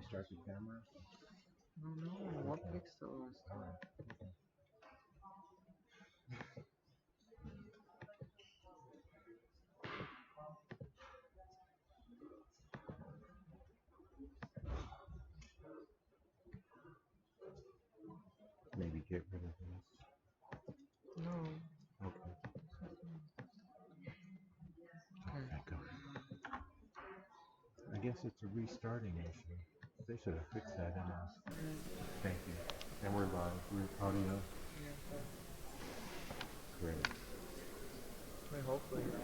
restart the camera? No, no, what pixels? Alright, okay. Maybe get rid of this. No. Okay. Thank God. I guess it's a restarting issue. They should have fixed that in us. Thank you. And we're live. We're audio. Yeah. Great. Wait, hopefully, right?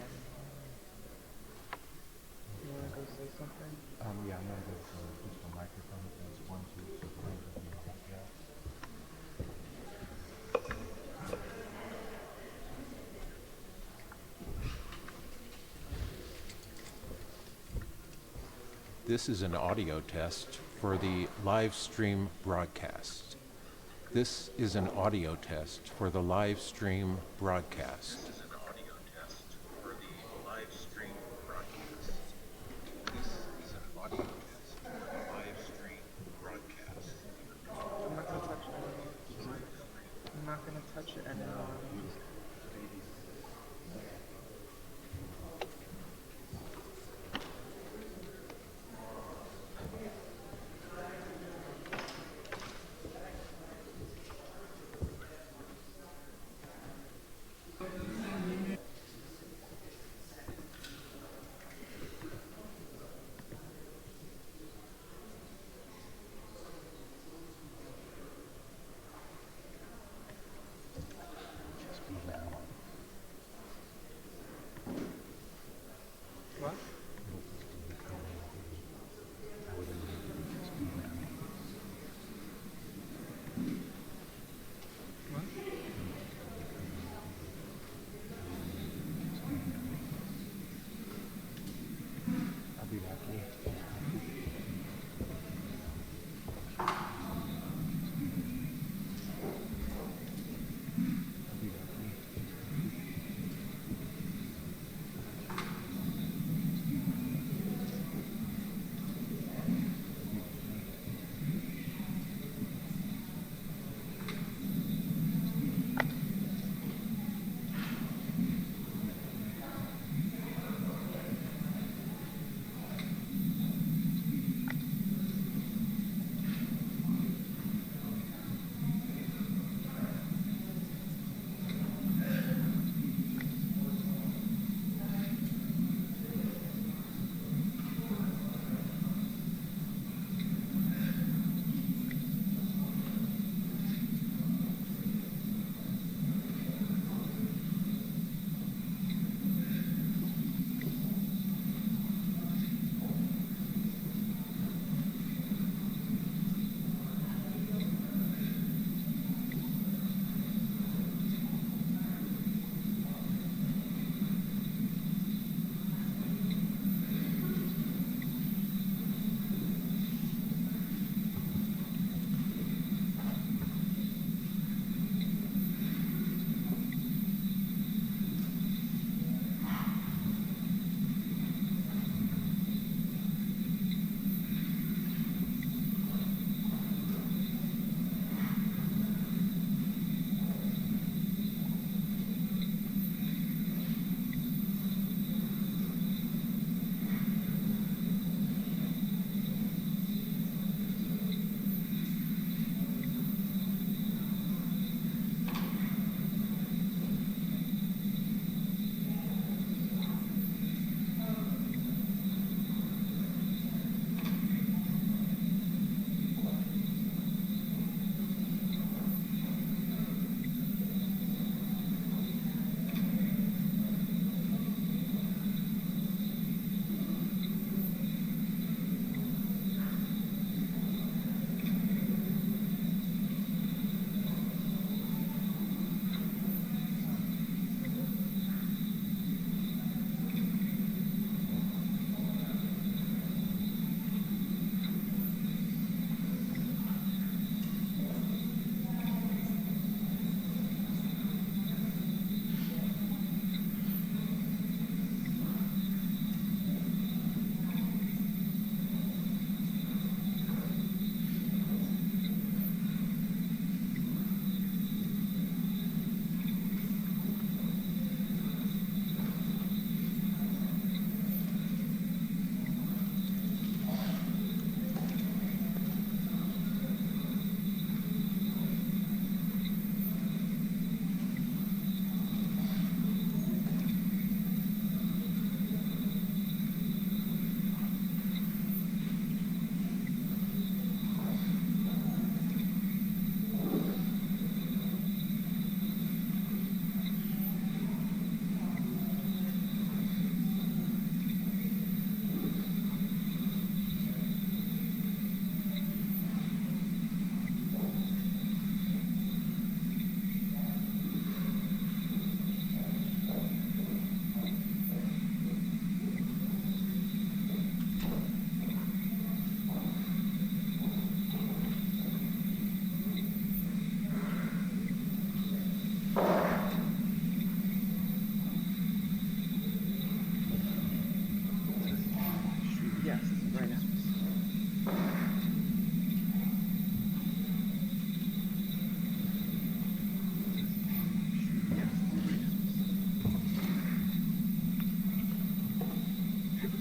You wanna go say something? Yeah, I'm gonna go for just a microphone test. 1, 2, so yeah. This is an audio test for the live stream broadcast. This is an audio test for the live stream broadcast. This is an audio test for the live stream broadcast. This is an audio test for the live stream broadcast. I'm not gonna touch it anymore. I'm not gonna touch it anymore. What? What? I'll be back here.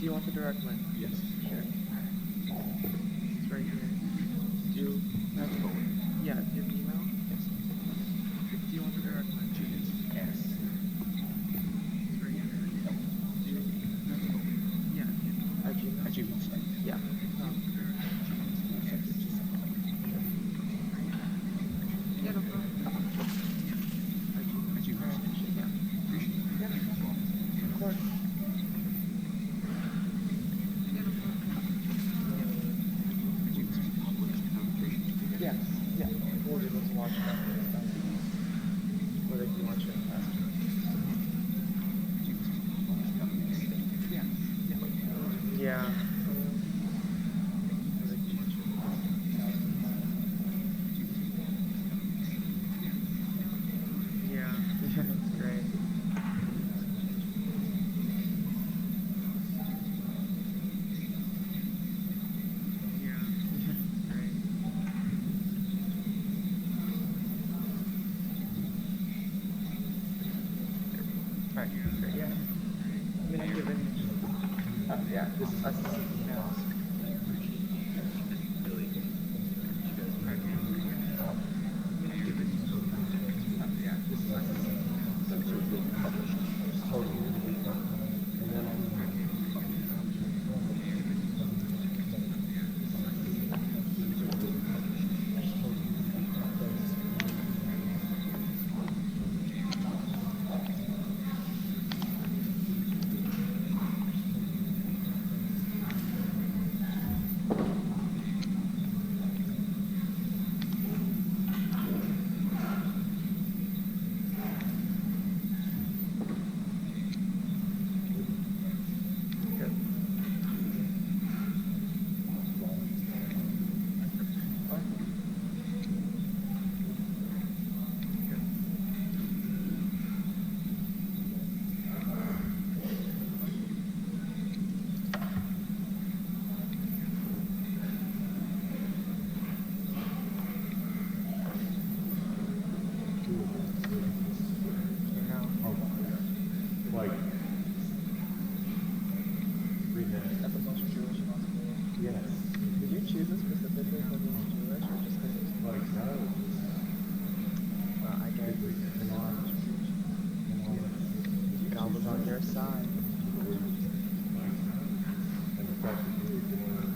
you want the direct line? Yes. Sure. It's right here. Do you have yeah, do you have an email? Yes. Do you want the direct line? Yes. Yes. It's right here. Do you have yeah, do you have At Gmail. yeah. Yeah, no problem. At Gmail. Yeah. Appreciate it. Yeah. Of course. Yeah, no problem. At Gmail. Yes. Yeah. We'll be able to watch that next time. Or they can watch it faster. Yeah. Yeah. Yeah. Yeah, it's great. Yeah, it's great. Right, great, yeah. I'm gonna give it, yeah, this is us now. Good. Like 3 minutes. That's a bunch of Jewish ones. Yes. Did you choose it specifically because it's Jewish or just because it's Like no. well, I guess God was on your side. And the fact that you were doing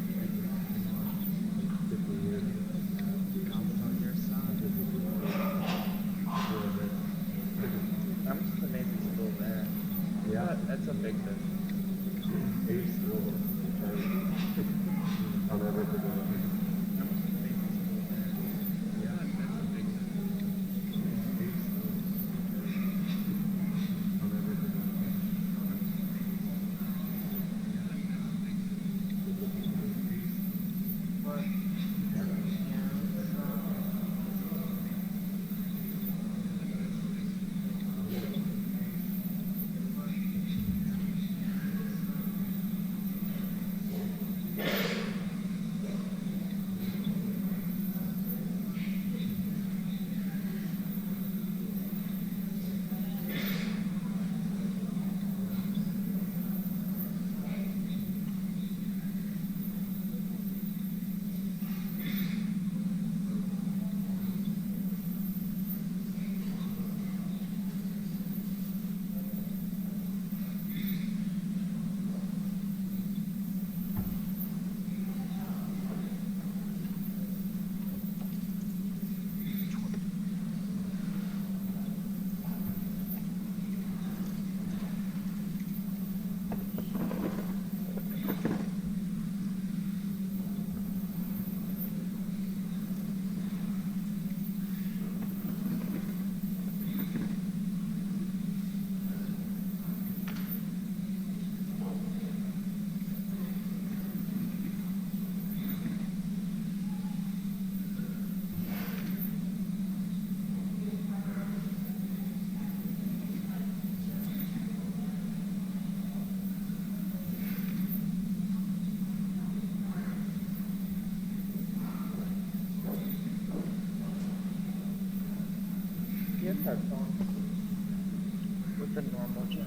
50 years. God was on your side. I'm just amazed it's still there. Yeah. That's a big thing. Ace still. I'll never forget it. I'm just amazed it's still there. Yeah, that's a big thing. I'll never forget it. But you have headphones with the normal jack.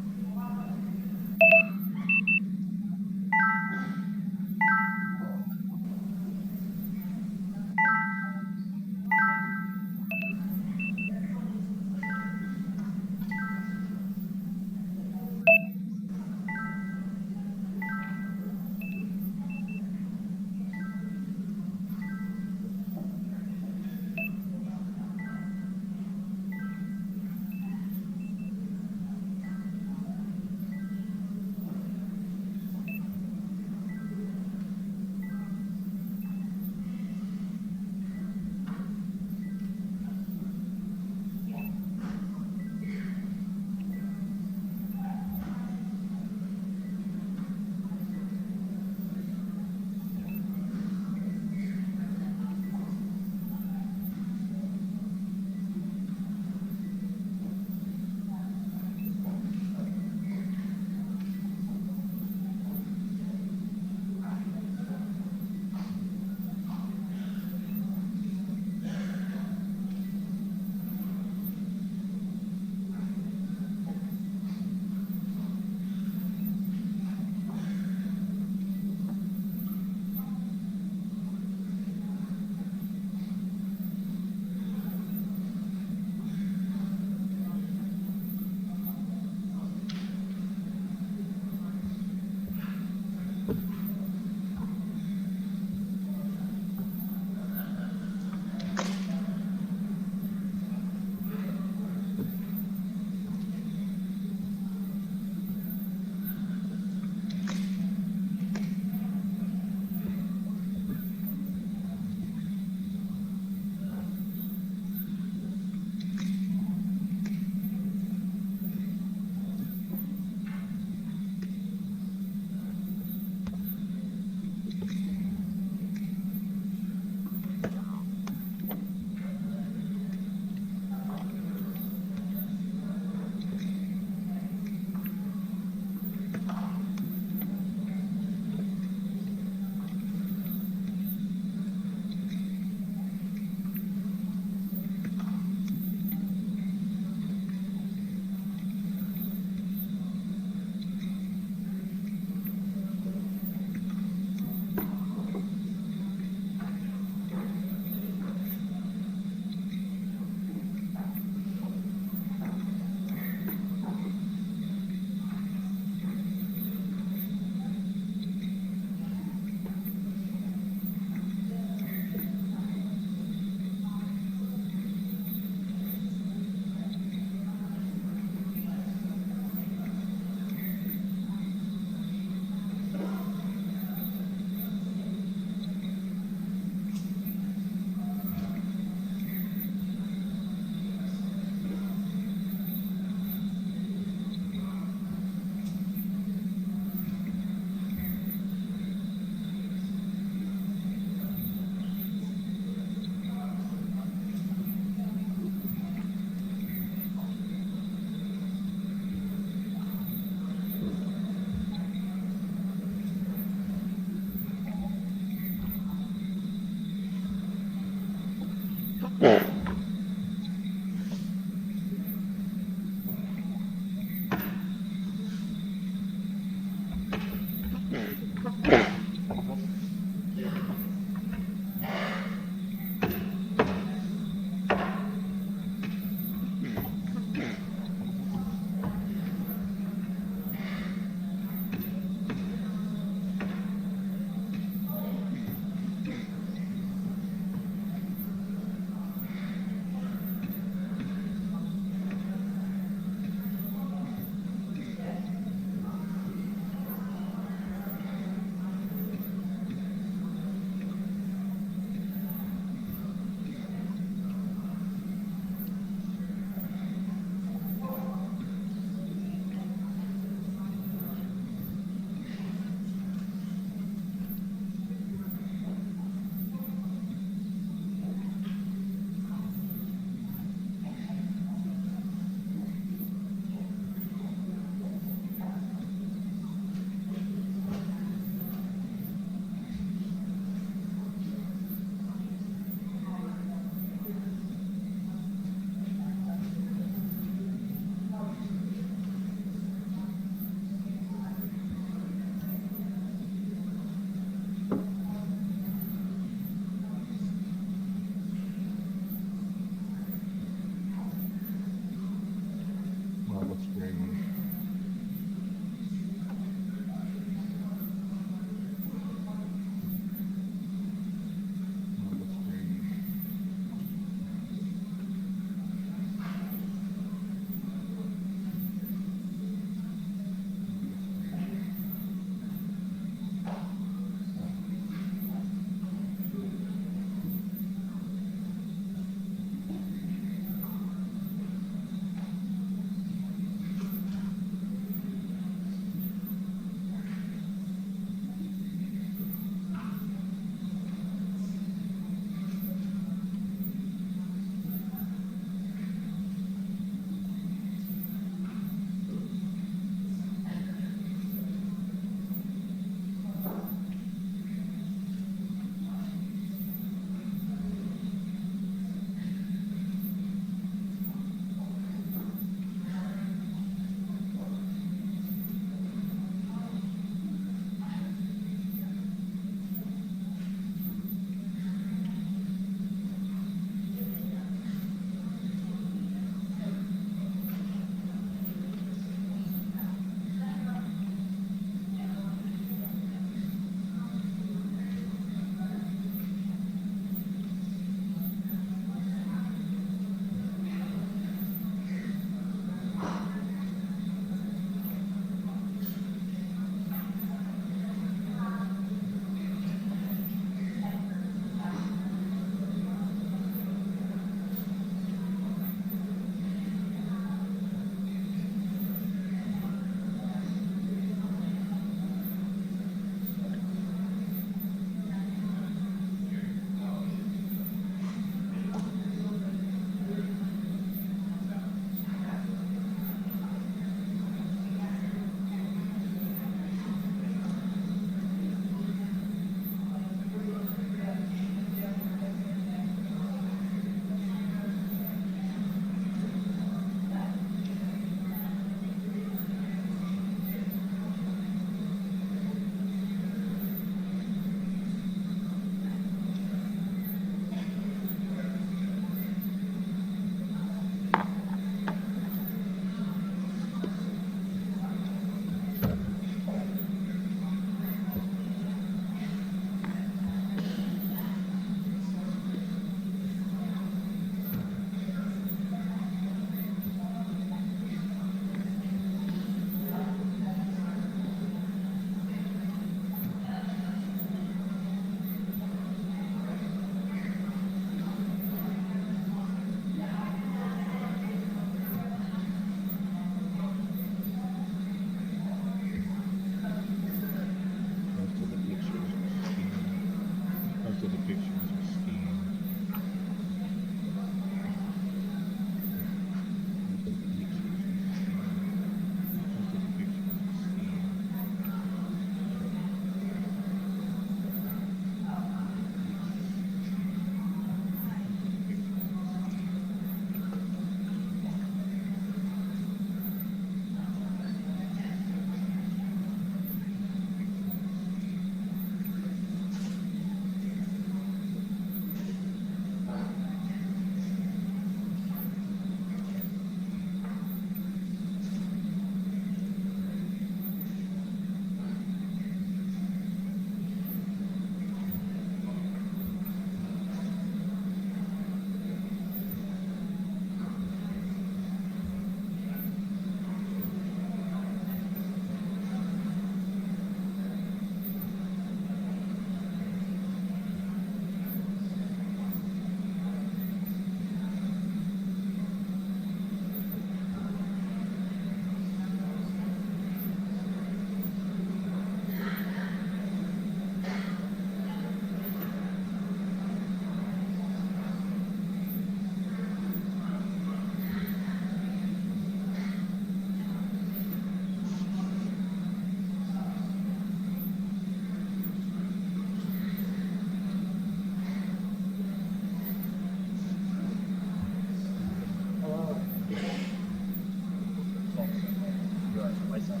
Accept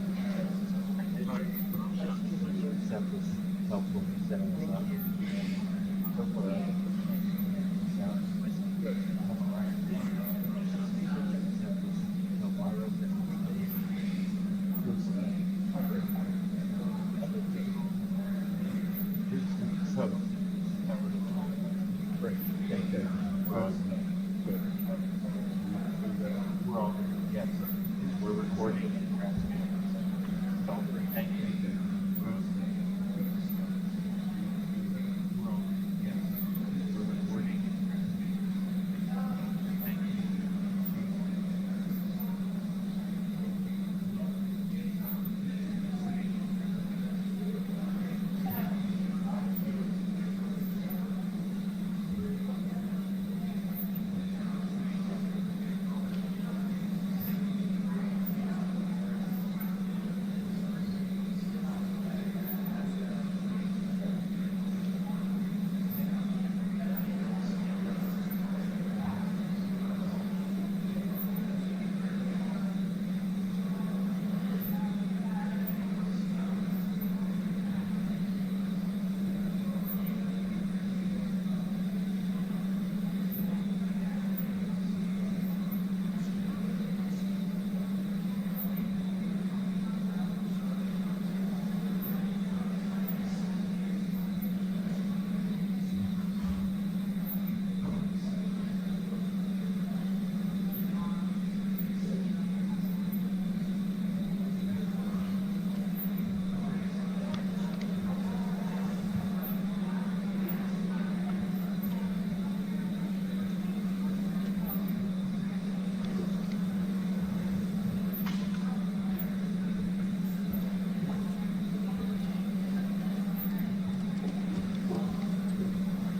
this helpful setting us up. So far, so, great. Thank you. Good. We're all good. Yes. We're recording and transmitting. So, thank you. We're all good. Yes. We're recording.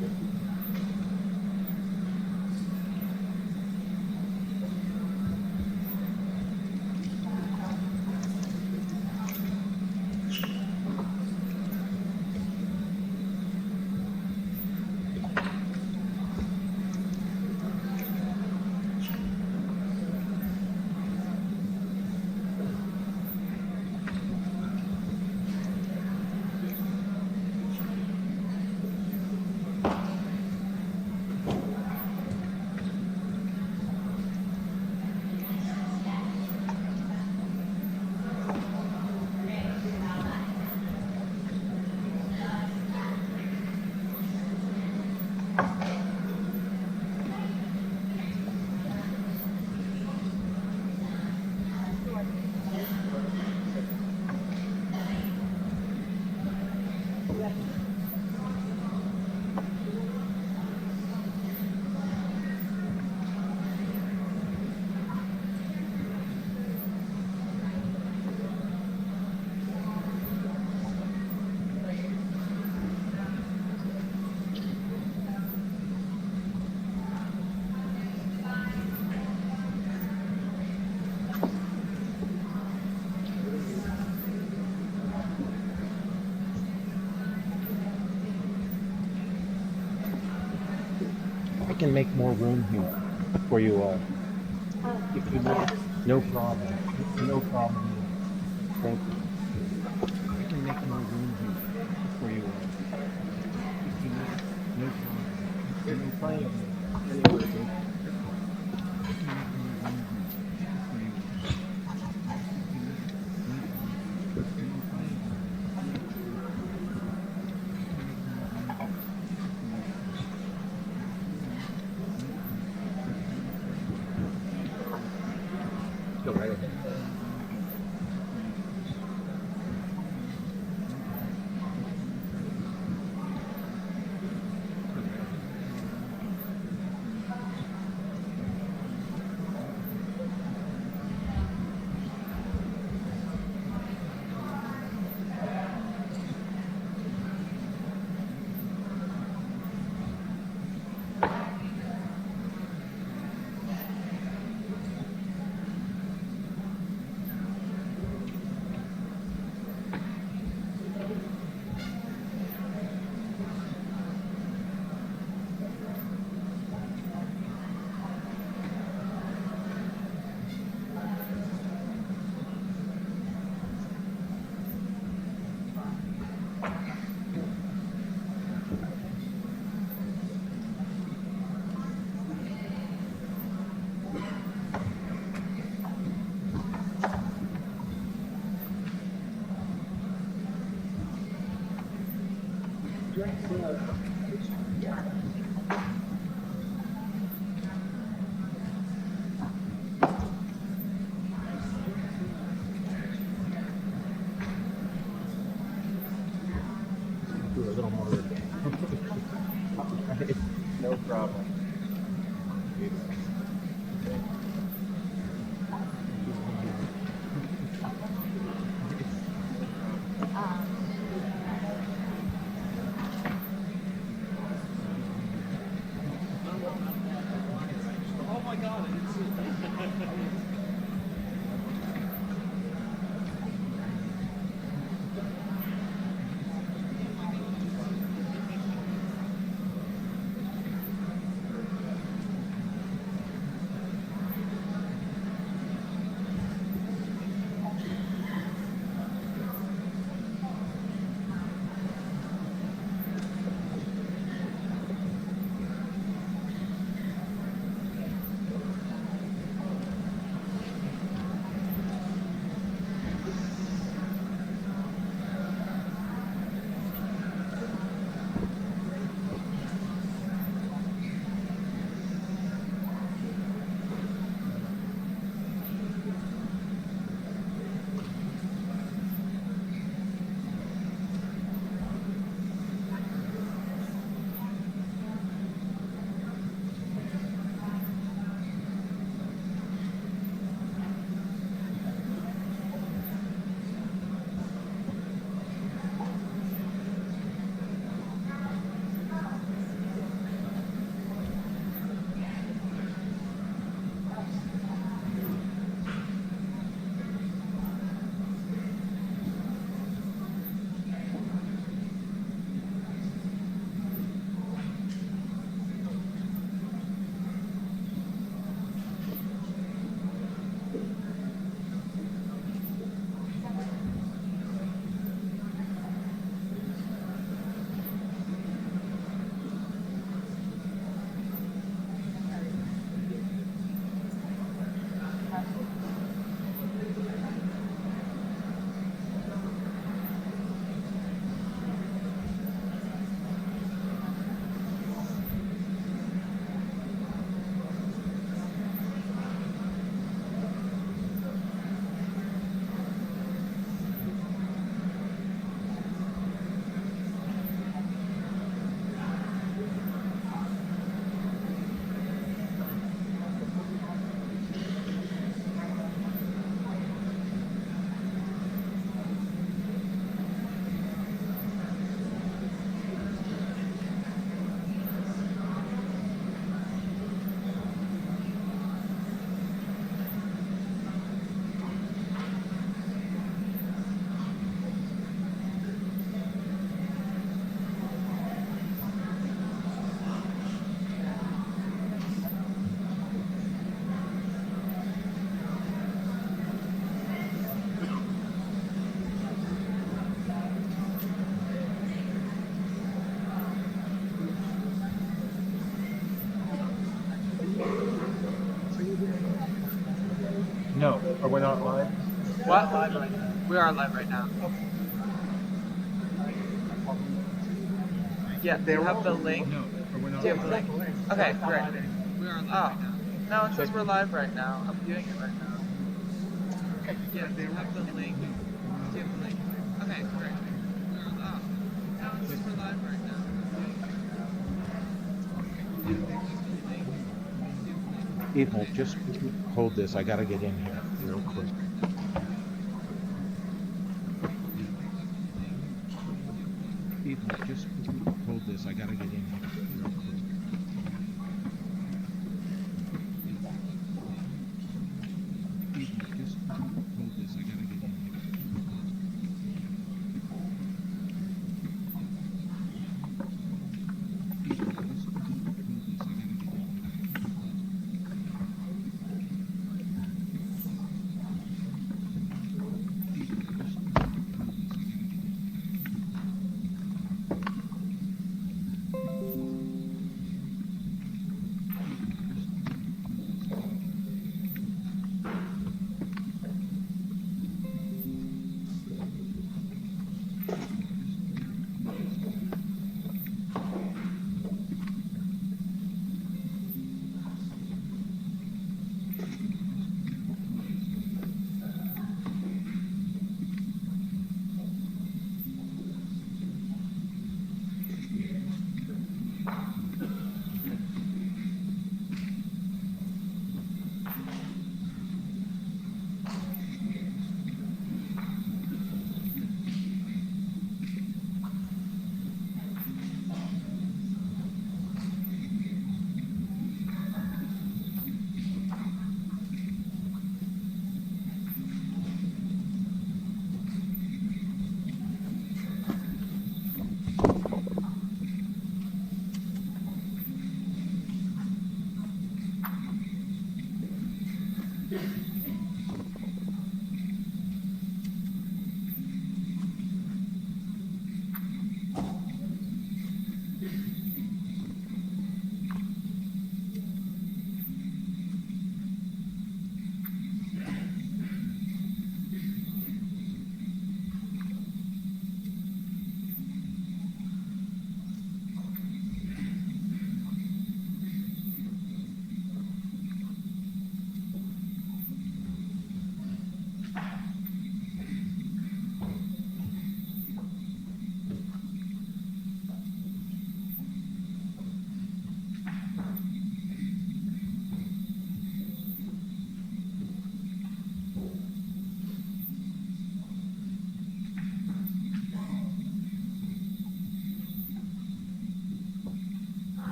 Thank you. I can make more room here for you all. If you need, no problem. No problem. Thank you. I can make more room here for you all. If you need, no problem. No problem. Anyway, thank you. Go right ahead. Do a little more. No problem. No, or we're not live? What? We are live right now. Yeah, do you have the link? No, or we're not Do you have the link? Okay, great. We are live Oh, right now. no, it says we're live right now. I'm viewing it right now. Yeah, do you have the link? Do you have the link? Okay, great. Oh, no, it says we're live right now. Ethan, just hold this. I gotta get in here real quick. Ethan, just hold this. I gotta get in here real quick. Ethan, just hold this. I gotta get in here.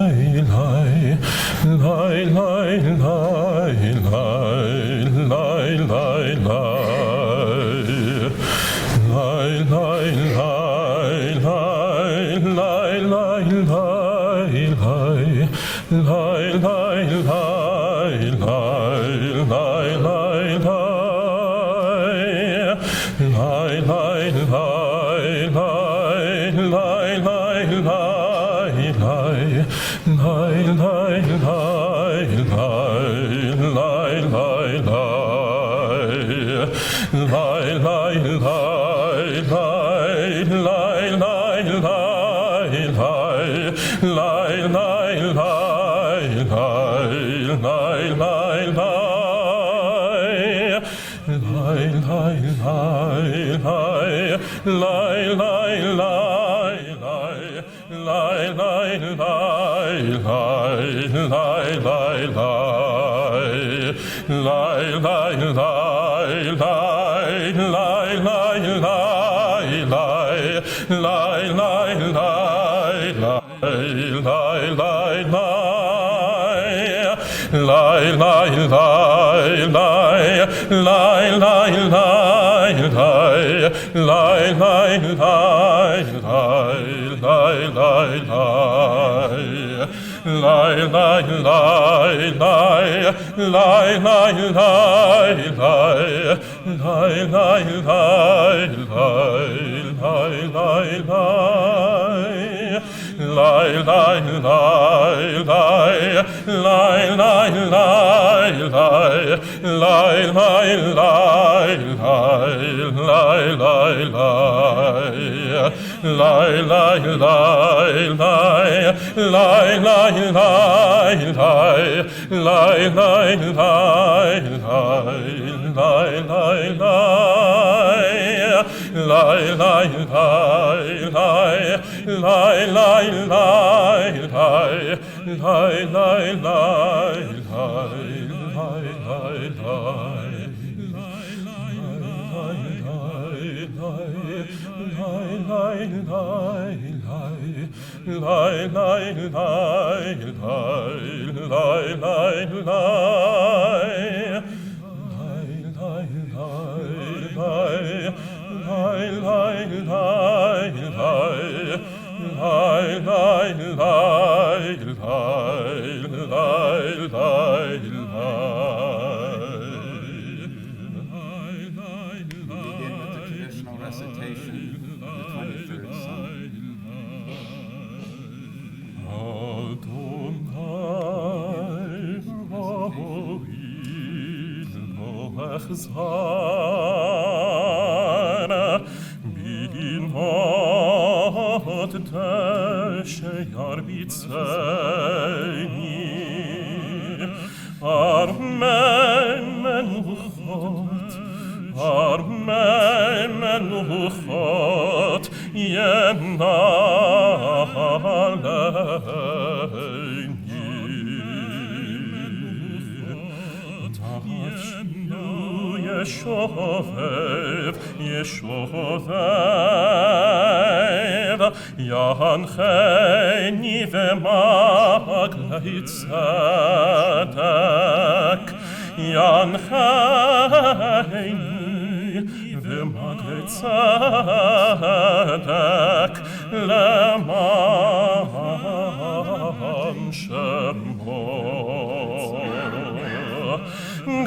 Begin with the traditional recitation of the 23rd Psalm. Yancheni v'maglei tzedek, Yancheni v'maglei tzedek, leman shemo.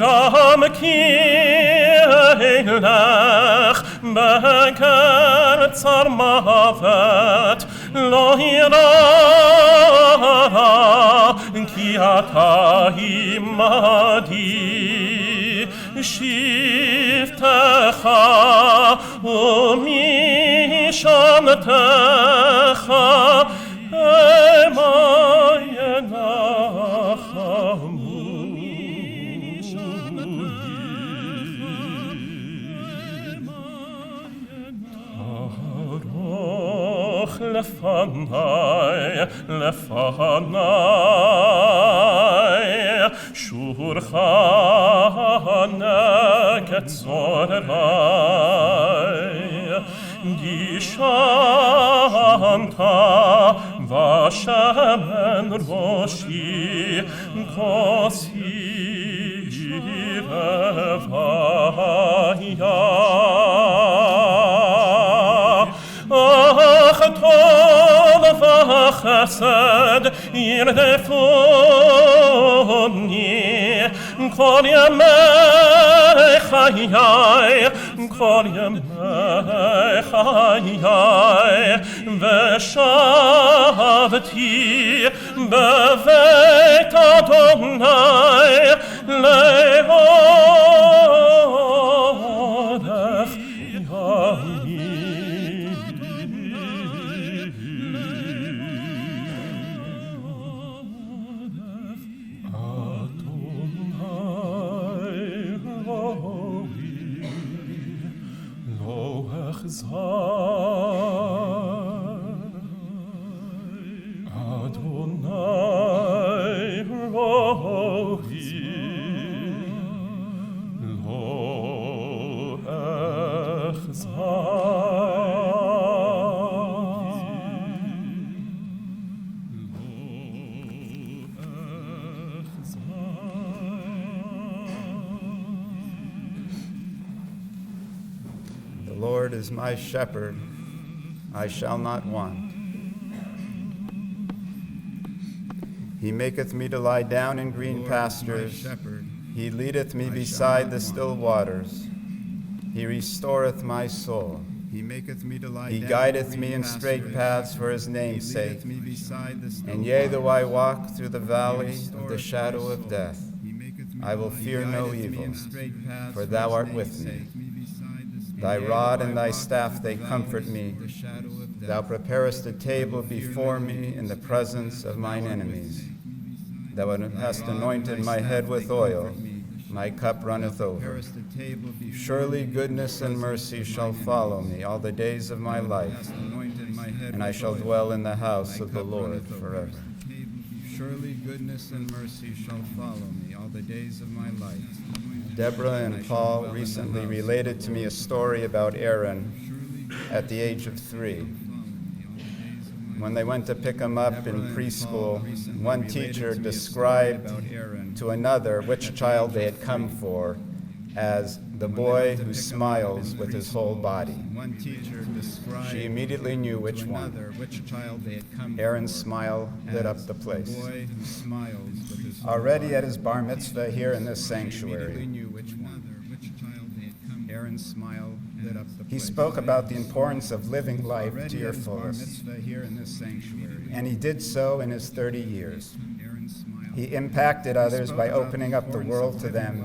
Gam ki eilech beker tzar mavet, lo ira ki ata imadi, shiftecha umishamtecha lefanai, shurchanek etzorevai, gishanta והשמן ראשי כוסי רוויה. אך טוב וחסד ירדפוני כל ימי חיי, כל ימי חיי, ושבתי בבית אדוני לאורך The Lord is my shepherd, I shall not want. He maketh me to lie down in green pastures. He leadeth me beside the still waters. He restoreth my soul. He guideth me in straight paths for his name's sake. And yea, though I walk through the valley of the shadow of death, I will fear no evil, for thou art with me. Thy rod and thy staff, they comfort me. Thou preparest a table before me in the presence of mine enemies. Thou hast anointed my head with oil. My cup runneth over. Surely goodness and mercy shall follow me all the days of my life, and I shall dwell in the house of the Lord forever. Surely goodness and mercy shall follow me all the days of my life. Deborah and Paul recently related to me a story about Aaron at the age of 3. When they went to pick him up in preschool, one teacher described to another which child they had come for as the boy who smiles with his whole body. She immediately knew which one. Aaron's smile lit up the place. Already at his bar mitzvah here in this sanctuary, he spoke about the importance of living life to your fullest. And he did so in his 30 years. He impacted others by opening up the world to them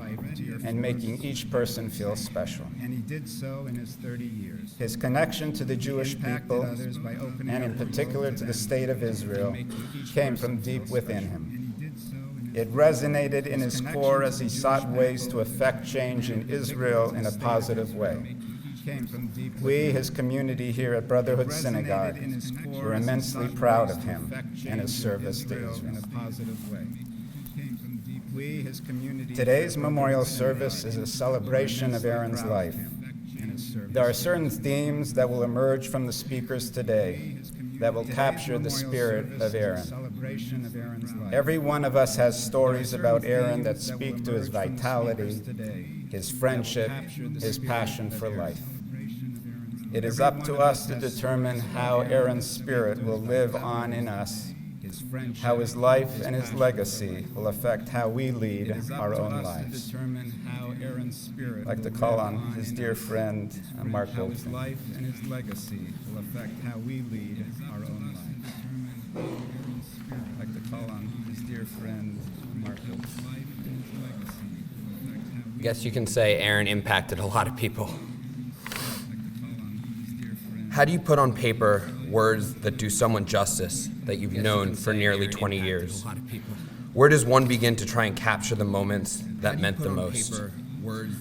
and making each person feel special. His connection to the Jewish people, and in particular to the state of Israel, came from deep within him. It resonated in his core as he sought ways to effect change in Israel in a positive way. We, his community here at Brotherhood Synagogue, were immensely proud of him and his service to Israel. Today's memorial service is a celebration of Aaron's life. There are certain themes that will emerge from the speakers today that will capture the spirit of Aaron. Every one of us has stories about Aaron that speak to his vitality, his friendship, his passion for life. It is up to us to determine how Aaron's spirit will live on in us, how his life and his legacy will affect how we lead our own lives. I'd like to call on his dear friend, Mark Wilson. Life and his legacy will affect how we lead our own lives. I'd like to call on his dear friend, Mark Wilson. I guess you can say Aaron impacted a lot of people. How do you put on paper words that do someone justice that you've known for nearly 20 years? Where does one begin to try and capture the moments that meant the most?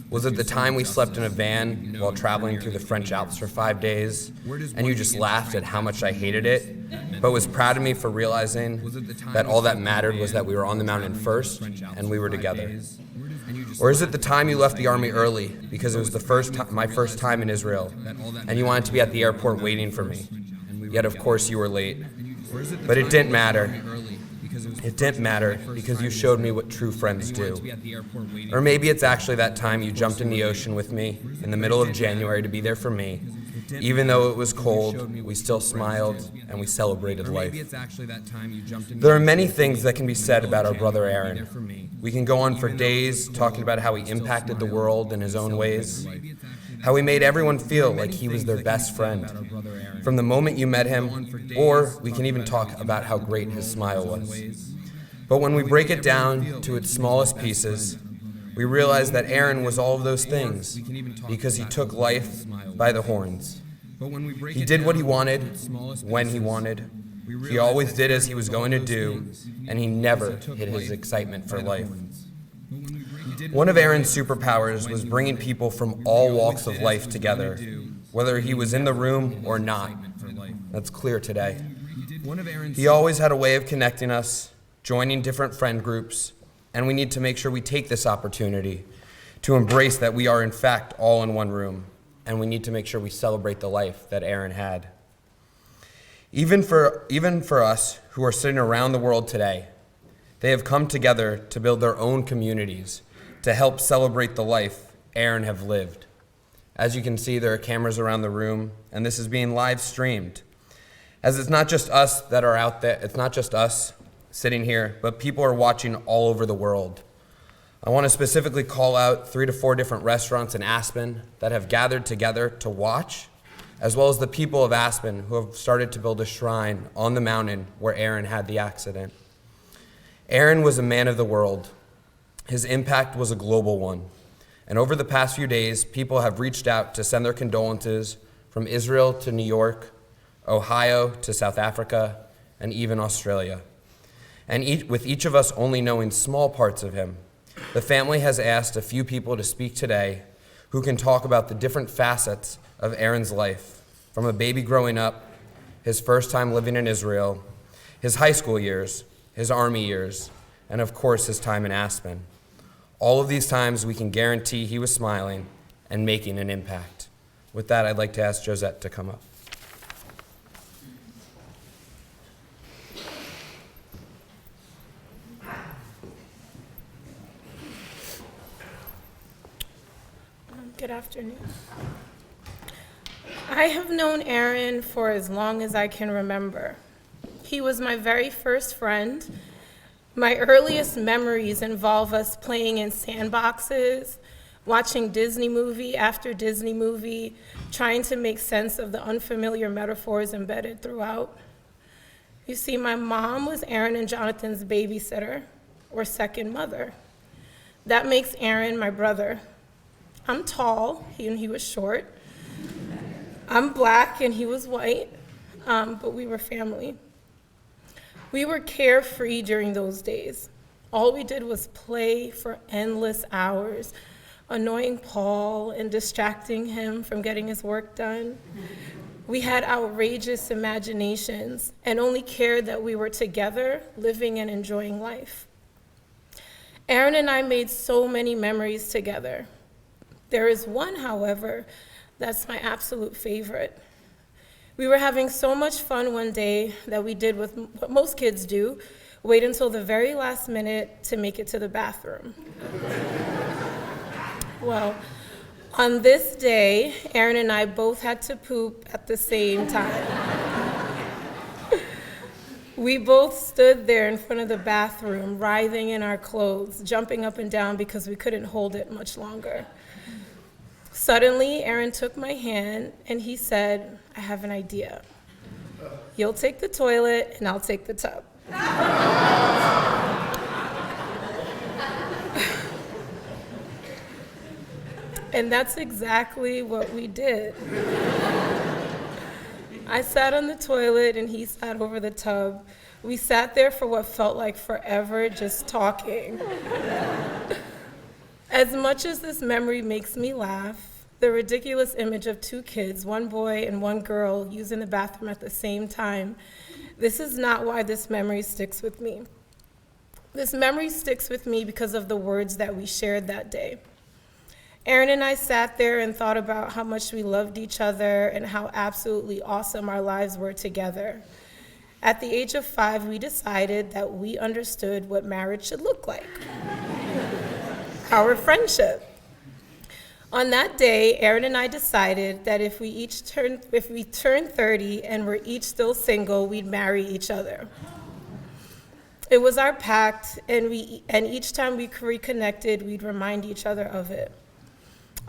Was it the time we slept in a van while traveling through the French Alps for 5 days, and you just laughed at how much I hated it, but was proud of me for realizing that all that mattered was that we were on the mountain first and we were together? Or is it the time you left the army early because it was my first time in Israel, and you wanted to be at the airport waiting for me, yet of course you were late? But it didn't matter. It didn't matter because you showed me what true friends do. Or maybe it's actually that time you jumped in the ocean with me in the middle of January to be there for me. Even though it was cold, we still smiled and we celebrated life. There are many things that can be said about our brother Aaron. We can go on for days talking about how he impacted the world in his own ways, how he made everyone feel like he was their best friend from the moment you met him, or we can even talk about how great his smile was. But when we break it down to its smallest pieces, we realize that Aaron was all of those things because he took life by the horns. He did what he wanted, when he wanted. He always did as he was going to do, and he never hid his excitement for life. One of Aaron's superpowers was bringing people from all walks of life together, whether he was in the room or not. That's clear today. He always had a way of connecting us, joining different friend groups, and we need to make sure we take this opportunity to embrace that we are in fact all in one room, and we need to make sure we celebrate the life that Aaron had. Even for us who are sitting around the world today, they have come together to build their own communities to help celebrate the life Aaron have lived. As you can see, there are cameras around the room, and this is being live streamed. As it's not just us that are out there, it's not just us sitting here, but people are watching all over the world. I want to specifically call out 3 to 4 different restaurants in Aspen that have gathered together to watch, as well as the people of Aspen who have started to build a shrine on the mountain where Aaron had the accident. Aaron was a man of the world. His impact was a global one. And over the past few days, people have reached out to send their condolences from Israel to New York, Ohio to South Africa, and even Australia. And with each of us only knowing small parts of him, the family has asked a few people to speak today who can talk about the different facets of Aaron's life, from a baby growing up, his first time living in Israel, his high school years, his army years, and of course his time in Aspen. All of these times we can guarantee he was smiling and making an impact. With that, I'd like to ask Josette to come up. Good afternoon. I have known Aaron for as long as I can remember. He was my very first friend. My earliest memories involve us playing in sandboxes, watching Disney movie after Disney movie, trying to make sense of the unfamiliar metaphors embedded throughout. You see, my mom was Aaron and Jonathan's babysitter, or second mother. That makes Aaron my brother. I'm tall, and he was short. I'm black, and he was white, but we were family. We were carefree during those days. All we did was play for endless hours, annoying Paul and distracting him from getting his work done. We had outrageous imaginations and only cared that we were together, living and enjoying life. Aaron and I made so many memories together. There is one, however, that's my absolute favorite. We were having so much fun one day that we did what most kids do, wait until the very last minute to make it to the bathroom. Well, on this day, Aaron and I both had to poop at the same time. We both stood there in front of the bathroom, writhing in our clothes, jumping up and down because we couldn't hold it much longer. Suddenly, Aaron took my hand and he said, "I have an idea. You'll take the toilet and I'll take the tub." And that's exactly what we did. I sat on the toilet and he sat over the tub. We sat there for what felt like forever, just talking. As much as this memory makes me laugh, the ridiculous image of 2 kids, 1 boy and 1 girl, using the bathroom at the same time, this is not why this memory sticks with me. This memory sticks with me because of the words that we shared that day. Aaron and I sat there and thought about how much we loved each other and how absolutely awesome our lives were together. At the age of 5, we decided that we understood what marriage should look like. Our friendship. On that day, Aaron and I decided that if we turned 30 and were each still single, we'd marry each other. It was our pact, and each time we reconnected, we'd remind each other of it.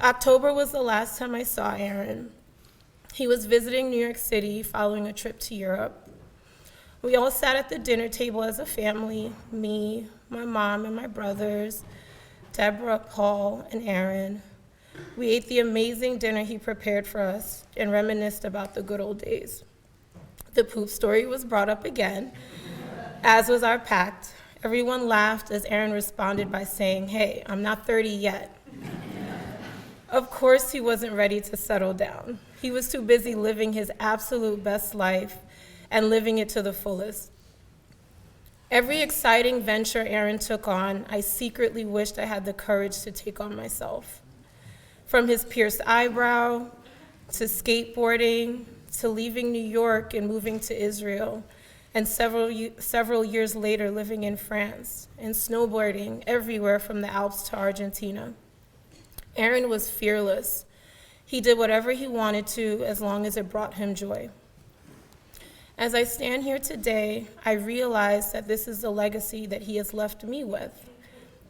October was the last time I saw Aaron. He was visiting New York City following a trip to Europe. We all sat at the dinner table as a family, me, my mom, and my brothers, Deborah, Paul, and Aaron. We ate the amazing dinner he prepared for us and reminisced about the good old days. The poop story was brought up again, as was our pact. Everyone laughed as Aaron responded by saying, "Hey, I'm not 30 yet." Of course, he wasn't ready to settle down. He was too busy living his absolute best life and living it to the fullest. Every exciting venture Aaron took on, I secretly wished I had the courage to take on myself. From his pierced eyebrow, to skateboarding, to leaving New York and moving to Israel, and several years later living in France, and snowboarding everywhere from the Alps to Argentina. Aaron was fearless. He did whatever he wanted to as long as it brought him joy. As I stand here today, I realize that this is the legacy that he has left me with.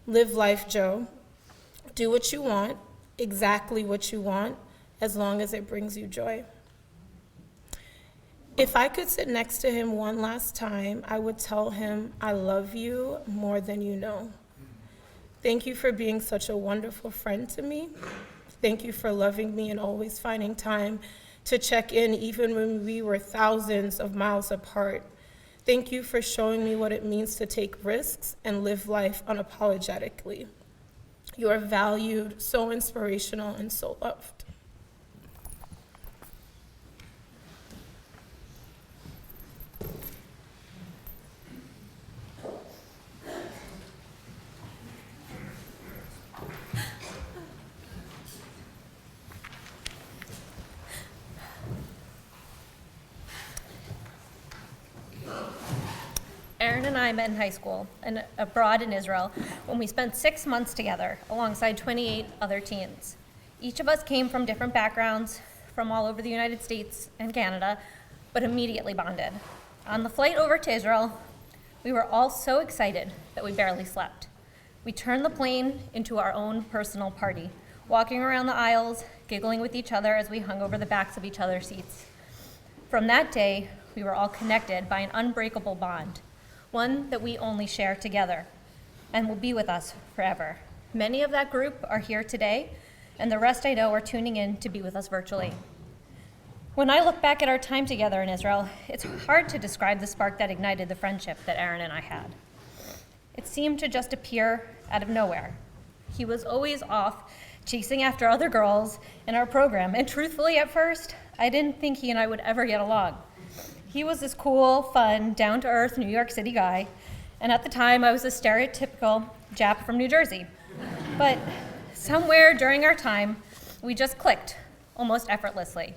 Live life, Joe. Do what you want, exactly what you want, as long as it brings you joy. If I could sit next to him one last time, I would tell him, I love you more than you know. Thank you for being such a wonderful friend to me. Thank you for loving me and always finding time to check in even when we were thousands of miles apart. Thank you for showing me what it means to take risks and live life unapologetically. You are valued, so inspirational, and so loved. Aaron and I met in high school and abroad in Israel when we spent 6 months together alongside 28 other teens. Each of us came from different backgrounds from all over the United States and Canada, but immediately bonded. On the flight over to Israel, we were all so excited that we barely slept. We turned the plane into our own personal party, walking around the aisles, giggling with each other as we hung over the backs of each other's seats. From that day, we were all connected by an unbreakable bond, one that we only share together and will be with us forever. Many of that group are here today, and the rest I know are tuning in to be with us virtually. When I look back at our time together in Israel, it's hard to describe the spark that ignited the friendship that Aaron and I had. It seemed to just appear out of nowhere. He was always off chasing after other girls in our program, and truthfully, at first, I didn't think he and I would ever get along. He was this cool, fun, down-to-earth New York City guy, and at the time I was a stereotypical Jap from New Jersey. But somewhere during our time, we just clicked, almost effortlessly.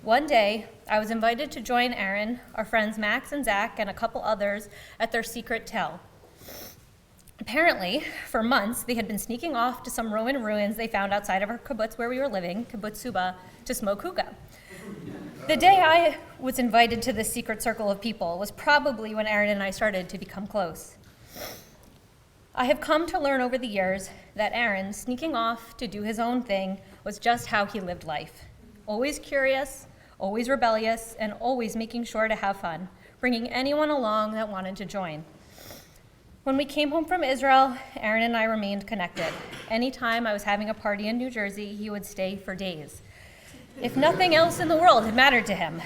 One day, I was invited to join Aaron, our friends Max and Zach, and a couple others at their secret tel. Apparently, for months, they had been sneaking off to some Roman ruins they found outside of our kibbutz where we were living, kibbutz Suba, to smoke hookah. The day I was invited to this secret circle of people was probably when Aaron and I started to become close. I have come to learn over the years that Aaron, sneaking off to do his own thing, was just how he lived life. Always curious, always rebellious, and always making sure to have fun, bringing anyone along that wanted to join. When we came home from Israel, Aaron and I remained connected. Anytime I was having a party in New Jersey, he would stay for days. If nothing else in the world had mattered to him.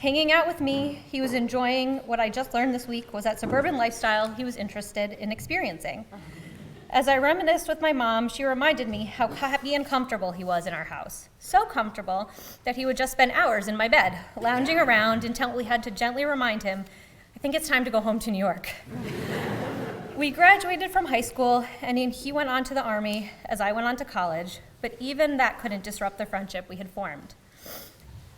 Hanging out with me, he was enjoying what I just learned this week was that suburban lifestyle he was interested in experiencing. As I reminisced with my mom, she reminded me how happy and comfortable he was in our house. So comfortable that he would just spend hours in my bed, lounging around until we had to gently remind him, I think it's time to go home to New York. We graduated from high school, and he went on to the Army as I went on to college, but even that couldn't disrupt the friendship we had formed.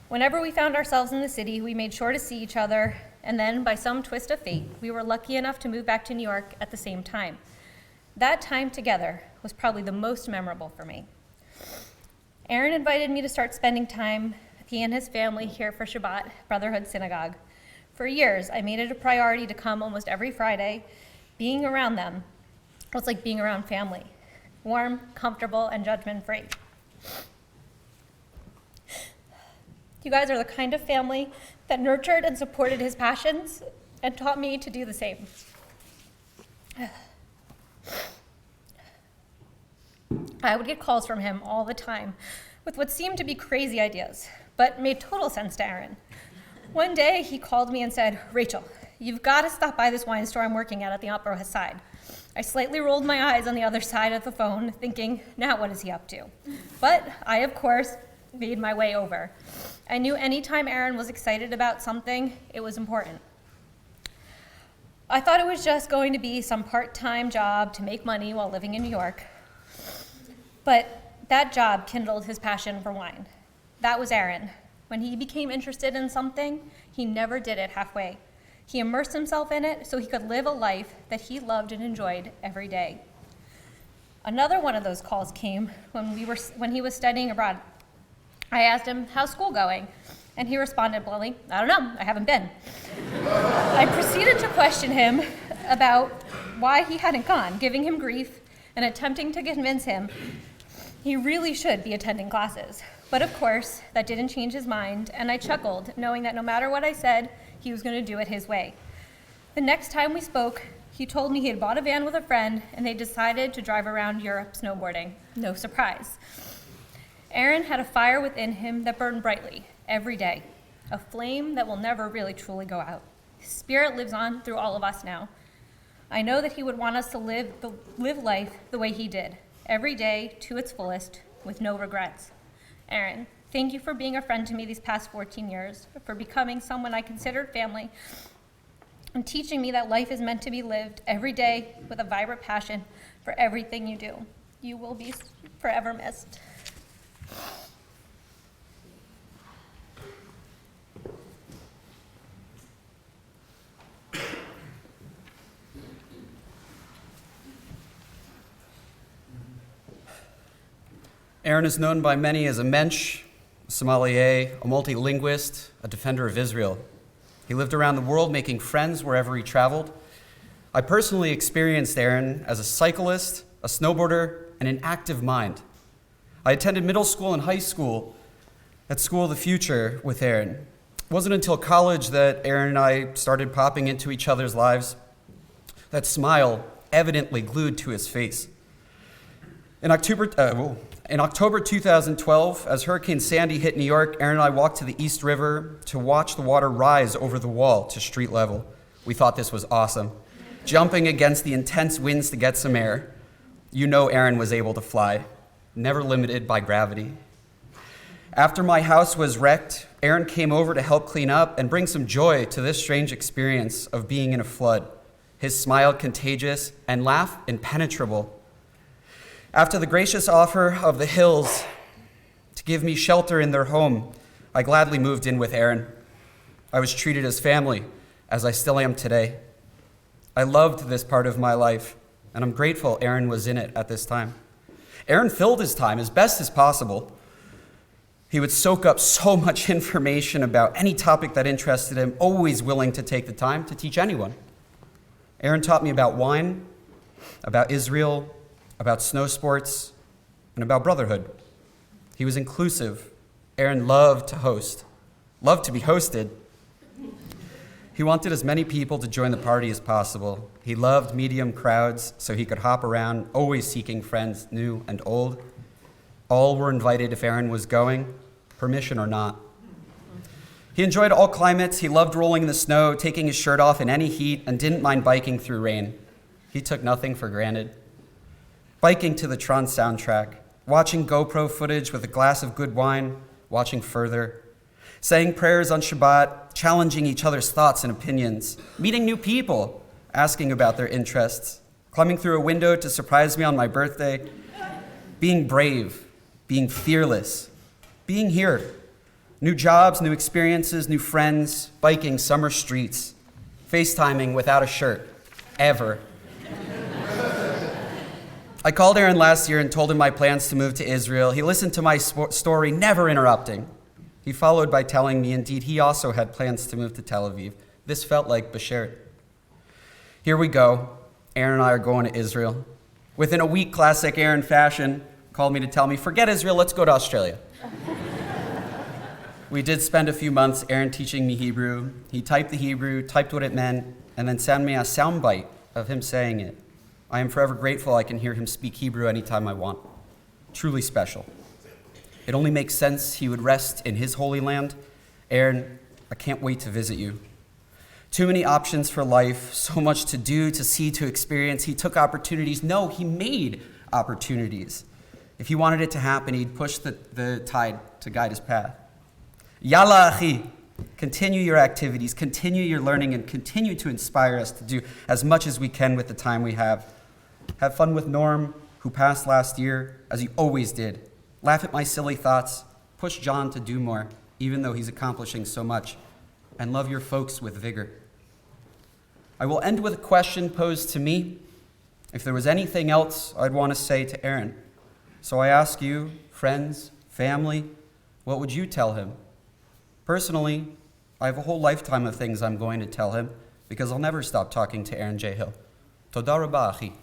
Whenever we found ourselves in the city, we made sure to see each other and then by some twist of fate, we were lucky enough to move back to New York at the same time. That time together was probably the most memorable for me. Aaron invited me to start spending time with he and his family here for Shabbat, Brotherhood Synagogue. For years, I made it a priority to come almost every Friday. Being around them was like being around family, warm, comfortable, and judgment-free. You guys are the kind of family that nurtured and supported his passions and taught me to do the same. I would get calls from him all the time with what seemed to be crazy ideas, but made total sense to Aaron. One day, he called me and said, "Rachel, you've got to stop by this wine store I'm working at the Upper West Side." I slightly rolled my eyes on the other side of the phone, thinking, now what is he up to? But I, of course, made my way over. I knew anytime Aaron was excited about something, it was important. I thought it was just going to be some part-time job to make money while living in New York. But that job kindled his passion for wine. That was Aaron. When he became interested in something, he never did it halfway. He immersed himself in it so he could live a life that he loved and enjoyed every day. Another one of those calls came when he was studying abroad. I asked him, "How's school going?" And he responded bluntly, "I don't know, I haven't been." I proceeded to question him about why he hadn't gone, giving him grief and attempting to convince him he really should be attending classes. But of course, that didn't change his mind, and I chuckled, knowing that no matter what I said, he was going to do it his way. The next time we spoke, he told me he had bought a van with a friend, and they decided to drive around Europe snowboarding. No surprise. Aaron had a fire within him that burned brightly every day, a flame that will never really truly go out. His spirit lives on through all of us now. I know that he would want us to live life the way he did, every day to its fullest, with no regrets. Aaron, thank you for being a friend to me these past 14 years, for becoming someone I considered family, and teaching me that life is meant to be lived every day with a vibrant passion for everything you do. You will be forever missed. Aaron is known by many as a mensch, a sommelier, a multilinguist, a defender of Israel. He lived around the world making friends wherever he traveled. I personally experienced Aaron as a cyclist, a snowboarder, and an active mind. I attended middle school and high school at School of the Future with Aaron. It wasn't until college that Aaron and I started popping into each other's lives, that smile evidently glued to his face. In October 2012, as Hurricane Sandy hit New York, Aaron and I walked to the East River to watch the water rise over the wall to street level. We thought this was awesome. Jumping against the intense winds to get some air. You know Aaron was able to fly, never limited by gravity. After my house was wrecked, Aaron came over to help clean up and bring some joy to this strange experience of being in a flood. His smile contagious and laugh impenetrable. After the gracious offer of the Hills to give me shelter in their home, I gladly moved in with Aaron. I was treated as family, as I still am today. I loved this part of my life, and I'm grateful Aaron was in it at this time. Aaron filled his time as best as possible. He would soak up so much information about any topic that interested him, always willing to take the time to teach anyone. Aaron taught me about wine, about Israel, about snow sports, and about brotherhood. He was inclusive. Aaron loved to host, loved to be hosted. He wanted as many people to join the party as possible. He loved medium crowds so he could hop around, always seeking friends, new and old. All were invited if Aaron was going, permission or not. He enjoyed all climates. He loved rolling in the snow, taking his shirt off in any heat, and didn't mind biking through rain. He took nothing for granted. Biking to the Tron soundtrack, watching GoPro footage with a glass of good wine, watching further, saying prayers on Shabbat, challenging each other's thoughts and opinions, meeting new people, asking about their interests, climbing through a window to surprise me on my birthday, being brave, being fearless, being here, New jobs, new experiences, new friends, biking summer streets, FaceTiming without a shirt, ever. I called Aaron last year and told him my plans to move to Israel. He listened to my story, never interrupting. He followed by telling me, indeed, he also had plans to move to Tel Aviv. This felt like Beshert. Here we go. Aaron and I are going to Israel. Within a week, classic Aaron fashion called me to tell me, forget Israel, let's go to Australia. We did spend a few months, Aaron teaching me Hebrew. He typed the Hebrew, typed what it meant, and then sent me a soundbite of him saying it. I am forever grateful I can hear him speak Hebrew anytime I want. Truly special. It only makes sense he would rest in his holy land. Aaron, I can't wait to visit you. Too many options for life, so much to do, to see, to experience. He took opportunities. No, he made opportunities. If he wanted it to happen, he'd push the tide to guide his path. Yalla achi, continue your activities, continue your learning, and continue to inspire us to do as much as we can with the time we have. Have fun with Norm, who passed last year, as you always did. Laugh at my silly thoughts. Push John to do more, even though he's accomplishing so much. And love your folks with vigor. I will end with a question posed to me. If there was anything else I'd want to say to Aaron. So I ask you, friends, family, what would you tell him? Personally, I have a whole lifetime of things I'm going to tell him because I'll never stop talking to Aaron J. Hill. Toda rabba, achi.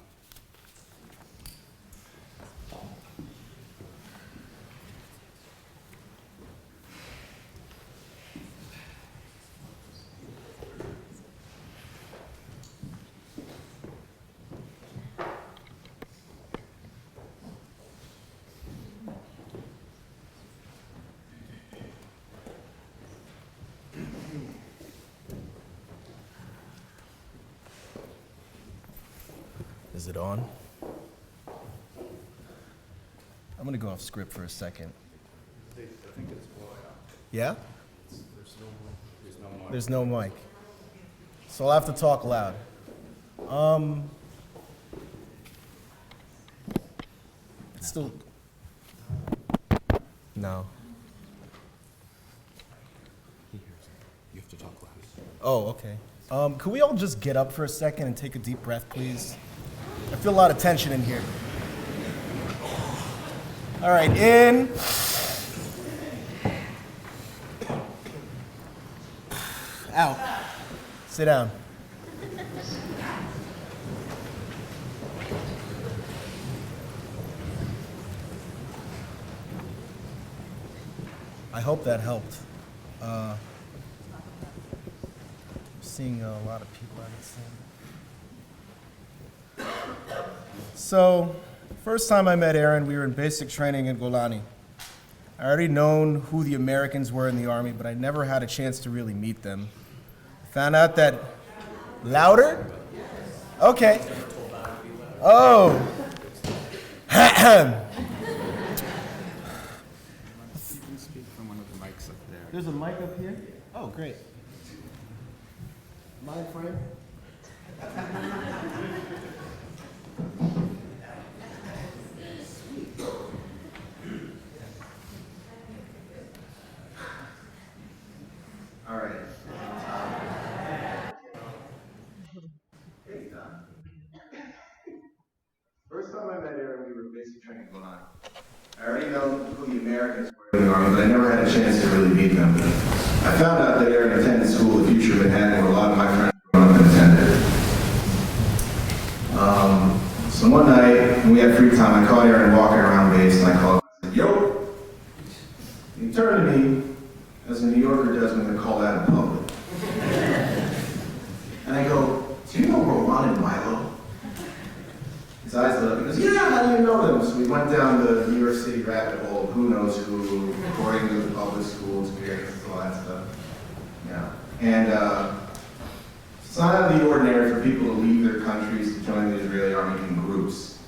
Is it on? I'm gonna go off script for a second. I think it's blowing up. Yeah? There's no mic. There's no mic. So I'll have to talk loud. It's still. No. You have to talk loud. Oh, okay. Could we all just get up for a second and take a deep breath, please? I feel a lot of tension in here. All right, in. Out. Sit down. I hope that helped. I'm seeing a lot of people I haven't seen. So, first time I met Aaron, we were in basic training in Golani. I already known who the Americans were in the Army, but I never had a chance to really meet them. Found out that... Louder? Okay. Oh. You can speak from one of the mics up there. There's a mic up here? Oh, great. My friend? All right. First time I met Aaron, we were basic training going on. I already know who the Americans were in the Army, but I never had a chance to really meet them. I found out that Aaron attended school at Future Manhattan, where a lot of my friends growing up and attended. So one night, when we had free time, I caught Aaron walking around base, and I called him and said, "Yo!" He turned to me, as a New Yorker does when they're called out in public. And I go, "Do you know Roman and Milo?" His eyes lit up. He goes, "Yeah, how do you know them?" So we went down the New York City rabbit hole of who knows who, according to the public school experiences, all that stuff. Yeah. And it's not out of the ordinary for people to leave their countries to join the Israeli army in groups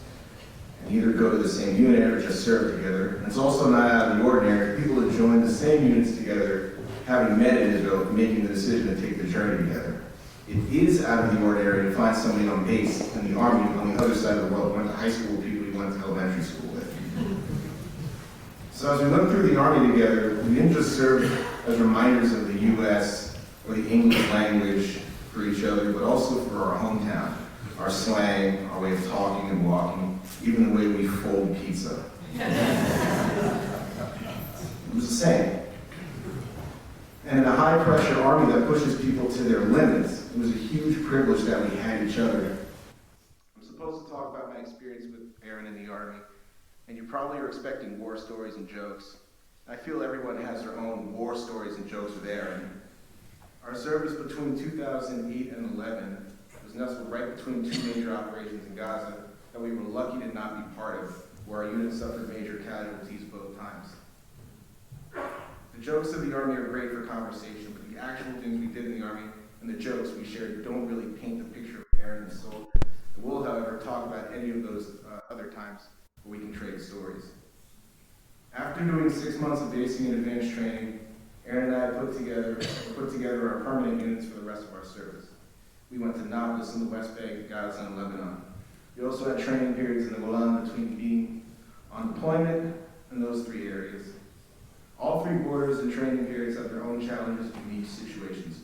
and either go to the same unit or just serve together. And it's also not out of the ordinary for people to join the same units together, having met in Israel, making the decision to take the journey together. It is out of the ordinary to find somebody on base in the army on the other side of the world. We went to high school with people we went to elementary school with. So as we went through the army together, we didn't just serve as reminders of the U.S. or the English language for each other, but also for our hometown, our slang, our way of talking and walking, even the way we fold pizza. It was the same. And in a high-pressure army that pushes people to their limits, it was a huge privilege that we had each other. I'm supposed to talk about my experience with Aaron in the Army, and you probably are expecting war stories and jokes. I feel everyone has their own war stories and jokes with Aaron. Our service between 2008 and 11 was nestled right between two major operations in Gaza that we were lucky to not be part of, where our unit suffered major casualties both times. The jokes of the Army are great for conversation, but the actual things we did in the Army and the jokes we shared don't really paint the picture of Aaron the soldier. We'll, however, talk about any of those other times where we can trade stories. After doing 6 months of basic and advanced training, Aaron and I put together our permanent units for the rest of our service. We went to Nablus in the West Bank, Gaza, and Lebanon. We also had training periods in the Golan between being on deployment and those three areas. All three borders and training periods have their own challenges and unique situations.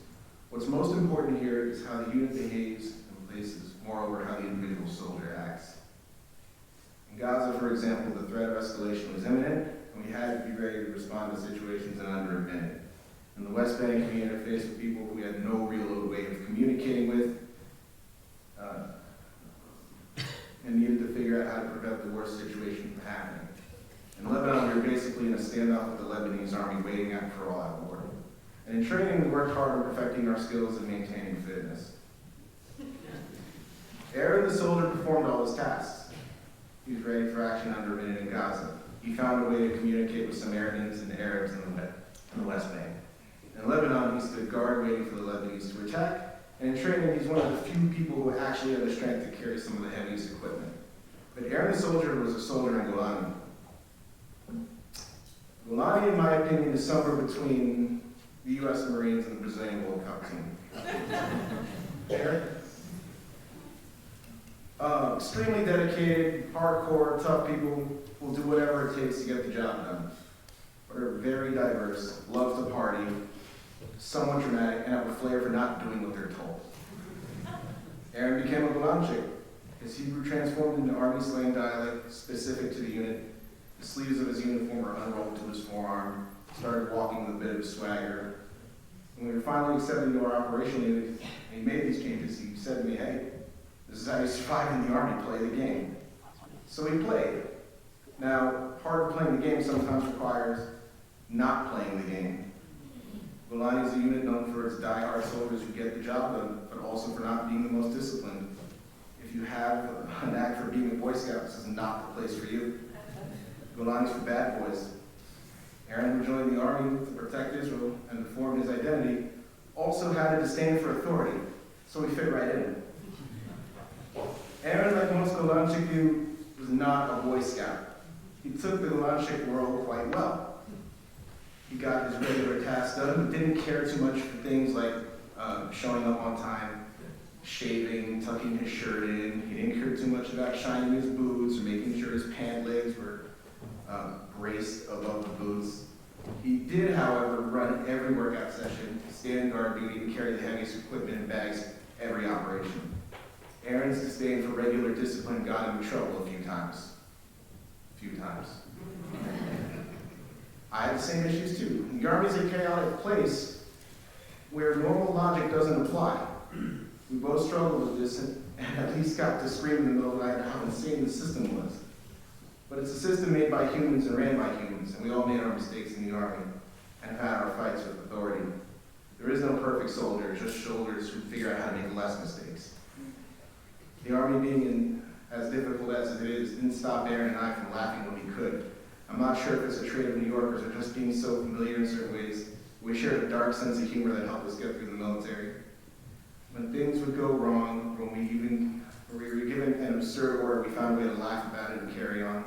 What's most important here is how the unit behaves and places, moreover, how the individual soldier acts. In Gaza, for example, the threat of escalation was imminent, and we had to be ready to respond to situations in under a minute. In the West Bank, we interfaced with people who we had no real way of communicating with, and needed to figure out how to prevent the worst situation from happening. In Lebanon, we were basically in a standoff with the Lebanese army waiting out for all-out war. And in training, we worked hard on perfecting our skills and maintaining fitness. Aaron the soldier performed all his tasks. He was ready for action under a minute in Gaza. He found a way to communicate with Samaritans and Arabs in the West Bank. In Lebanon, he stood guard waiting for the Lebanese to attack. And in training, he's one of the few people who actually had the strength to carry some of the heaviest equipment. But Aaron the soldier was a soldier in Golani. Golani, in my opinion, is somewhere between the U.S. Marines and the Brazilian World Cup team. Aaron? Extremely dedicated, hardcore, tough people will do whatever it takes to get the job done. But are very diverse, love to party, somewhat dramatic, and have a flair for not doing what they're told. Aaron became a Golanchik. His Hebrew transformed into Army slang dialect specific to the unit. The sleeves of his uniform were unrolled to his forearm, started walking with a bit of swagger. When we were finally accepted into our operation unit, and he made these changes, he said to me, "Hey, this is how you survive in the Army, play the game." So he played. Now, part of playing the game sometimes requires not playing the game. Golani is a unit known for its die-hard soldiers who get the job done, but also for not being the most disciplined. If you have a knack for being a Boy Scout, this is not the place for you. Golani's for bad boys. Aaron, who joined the Army to protect Israel and to form his identity, also had a disdain for authority, so he fit right in. Aaron, like most Golanchik do, was not a Boy Scout. He took the Golanchik world quite well. He got his regular tasks done, but didn't care too much for things like showing up on time, shaving, tucking his shirt in. He didn't care too much about shining his boots or making sure his pant legs were braced above the boots. He did, however, run every workout session, stand guard duty, and carry the heaviest equipment in bags every operation. Aaron's disdain for regular discipline got him in trouble a few times. I had the same issues too. The Army's a chaotic place where normal logic doesn't apply. We both struggled with this and at least got to scream in the middle of the night how insane the system was. But it's a system made by humans and ran by humans, and we all made our mistakes in the Army and have had our fights with authority. There is no perfect soldier, just soldiers who figure out how to make less mistakes. The Army being as difficult as it is didn't stop Aaron and I from laughing when we could. I'm not sure if it's a trait of New Yorkers or just being so familiar in certain ways. We shared a dark sense of humor that helped us get through the military. When things would go wrong, when we were given an absurd order, we found a way to laugh about it and carry on.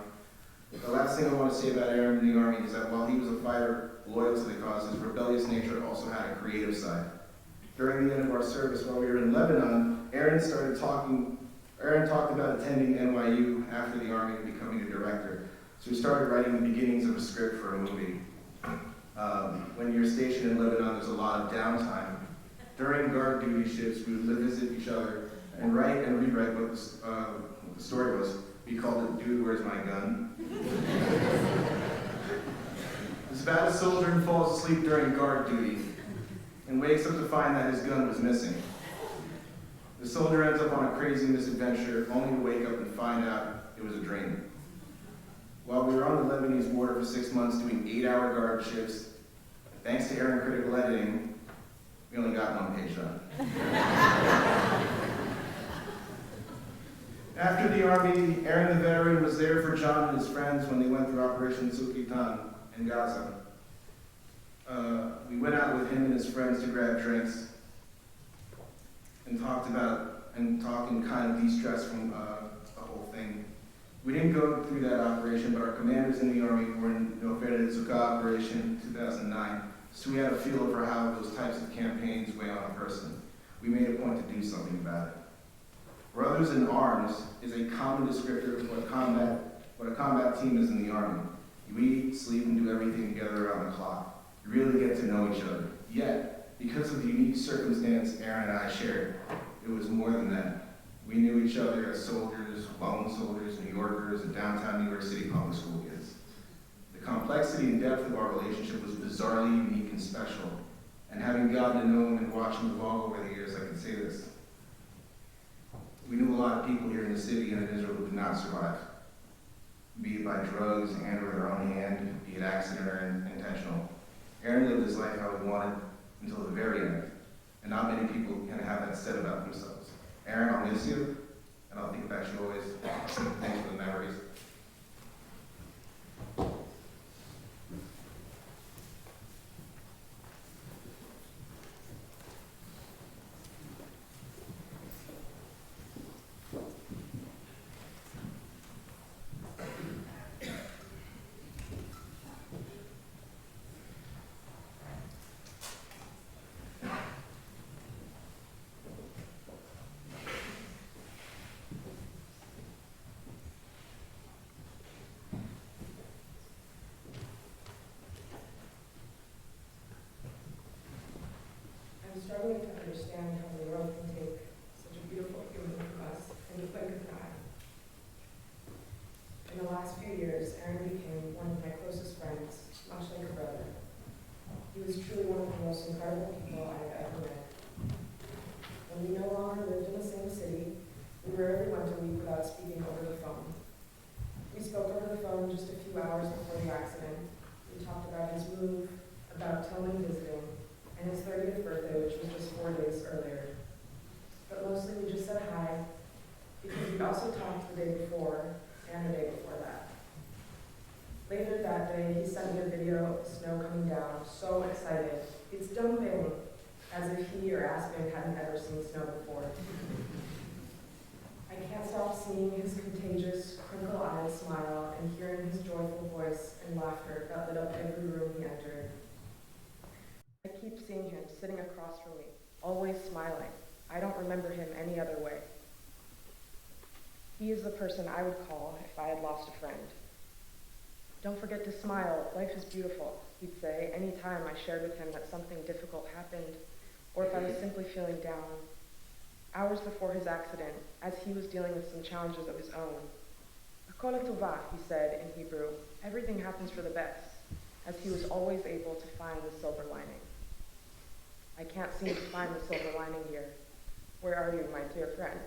The last thing I want to say about Aaron in the Army is that while he was a fighter loyal to the cause, his rebellious nature also had a creative side. During the end of our service, while we were in Lebanon, Aaron talked about attending NYU after the Army and becoming a director. So we started writing the beginnings of a script for a movie. When you're stationed in Lebanon, there's a lot of downtime. During guard duty shifts, we would visit each other and write and rewrite what the story was. We called it "Dude, Where's My Gun?" This bad soldier falls asleep during guard duty and wakes up to find that his gun was missing. The soldier ends up on a crazy misadventure, only to wake up and find out it was a dream. While we were on the Lebanese border for 6 months doing 8-hour guard shifts, thanks to Aaron critical editing, we only got one page done. After the Army, Aaron the veteran was there for John and his friends when they went through Operation Sukitan in Gaza. We went out with him and his friends to grab drinks and talk and kind of de-stress from the whole thing. We didn't go through that operation, but our commanders in the Army were in the Ofere Zuka operation in 2009, so we had a feel for how those types of campaigns weigh on a person. We made a point to do something about it. Brothers in arms is a common descriptor of what a combat team is in the Army. You eat, sleep, and do everything together around the clock. You really get to know each other. Yet, because of the unique circumstance Aaron and I shared, it was more than that. We knew each other as soldiers, lone soldiers, New Yorkers, and downtown New York City public school kids. The complexity and depth of our relationship was bizarrely unique and special. And having gotten to know him and watched him evolve over the years, I can say this. We knew a lot of people here in the city and in Israel who did not survive, be it by drugs and or their own hand, be it accident or intentional. Aaron lived his life how he wanted until the very end, and not many people can have that said about themselves. Aaron, I'll miss you, and I'll think about you always. Thanks for the memories. I'm struggling to understand how the world can take such a beautiful human from us in the blink of an eye. In the last few years, Aaron became one of my closest friends, much like a brother. He was truly one of the most incredible people I have ever met. When we no longer lived in the same city, we rarely went a week without speaking over the phone. We spoke over the phone just a few hours before the accident. We talked about his move, about Tillman visiting, and his 30th birthday, which was just 4 days earlier. But mostly we just said hi, because we'd also talked the day before and the day before that. Later that day, he sent me a video of the snow coming down, so excited. It's dumping, as if he or Aspen hadn't ever seen snow before. I can't stop seeing his contagious, crinkle-eyed smile and hearing his joyful voice and laughter that lit up every room he entered. I keep seeing him sitting across from me, always smiling. I don't remember him any other way. He is the person I would call if I had lost a friend. Don't forget to smile, life is beautiful, he'd say any time I shared with him that something difficult happened, or if I was simply feeling down. Hours before his accident, as he was dealing with some challenges of his own, "Hakol tova," he said in Hebrew, everything happens for the best, as he was always able to find the silver lining. I can't seem to find the silver lining here. Where are you, my dear friend?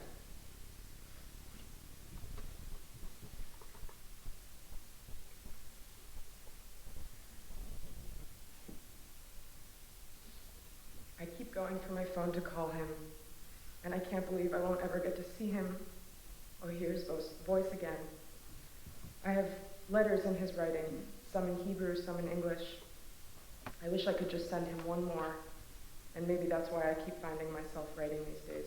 I keep going for my phone to call him, and I can't believe I won't ever get to see him or hear his voice again. I have letters in his writing, some in Hebrew, some in English. I wish I could just send him one more, and maybe that's why I keep finding myself writing these days.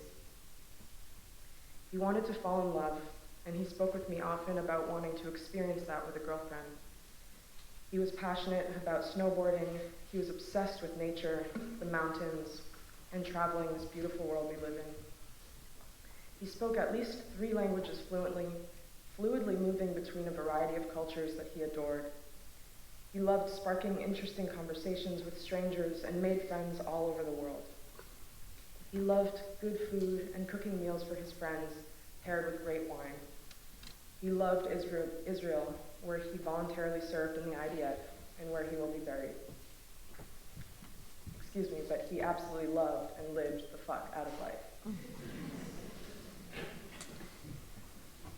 He wanted to fall in love, and he spoke with me often about wanting to experience that with a girlfriend. He was passionate about snowboarding. He was obsessed with nature, the mountains, and traveling this beautiful world we live in. He spoke at least 3 languages fluently, fluidly moving between a variety of cultures that he adored. He loved sparking interesting conversations with strangers and made friends all over the world. He loved good food and cooking meals for his friends, paired with great wine. He loved Israel, where he voluntarily served in the IDF and where he will be buried. Excuse me, but he absolutely loved and lived the fuck out of life.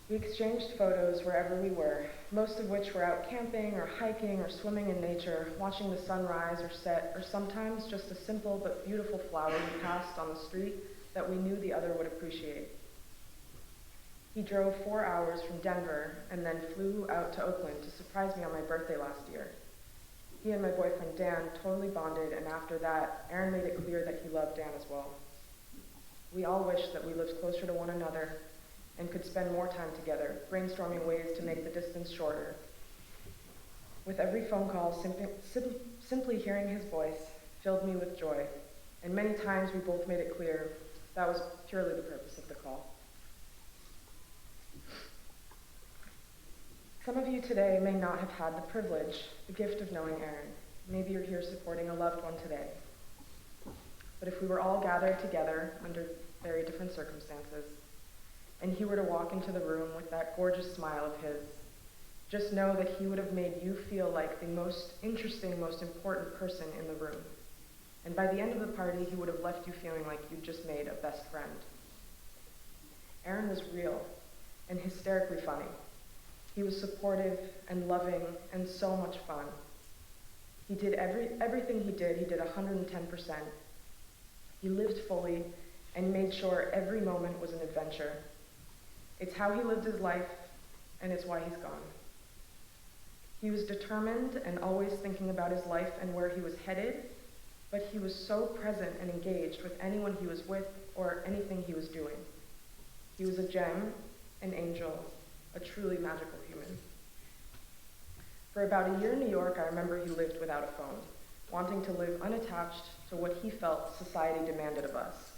We exchanged photos wherever we were, most of which were out camping or hiking or swimming in nature, watching the sun rise or set, or sometimes just a simple but beautiful flower we passed on the street that we knew the other would appreciate. He drove 4 hours from Denver and then flew out to Oakland to surprise me on my birthday last year. He and my boyfriend Dan totally bonded, and after that, Aaron made it clear that he loved Dan as well. We all wished that we lived closer to one another and could spend more time together, brainstorming ways to make the distance shorter. With every phone call, simply hearing his voice filled me with joy, and many times we both made it clear that was purely the purpose of the call. Some of you today may not have had the privilege, the gift of knowing Aaron. Maybe you're here supporting a loved one today. But if we were all gathered together under very different circumstances, and he were to walk into the room with that gorgeous smile of his, just know that he would have made you feel like the most interesting, most important person in the room. And by the end of the party, he would have left you feeling like you'd just made a best friend. Aaron was real and hysterically funny. He was supportive and loving and so much fun. He did everything he did 110%. He lived fully and made sure every moment was an adventure. It's how he lived his life, and it's why he's gone. He was determined and always thinking about his life and where he was headed, but he was so present and engaged with anyone he was with or anything he was doing. He was a gem, an angel, a truly magical human. For about a year in New York, I remember he lived without a phone, wanting to live unattached to what he felt society demanded of us.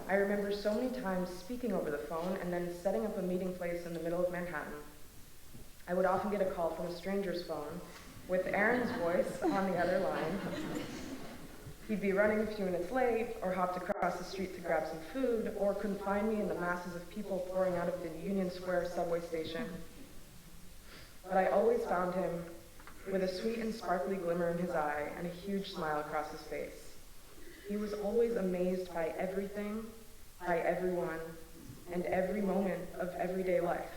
I remember so many times speaking over the phone and then setting up a meeting place in the middle of Manhattan. I would often get a call from a stranger's phone with Aaron's voice on the other line. He'd be running a few minutes late, or hopped across the street to grab some food, or couldn't find me in the masses of people pouring out of the Union Square subway station. But I always found him with a sweet and sparkly glimmer in his eye and a huge smile across his face. He was always amazed by everything, by everyone, and every moment of everyday life.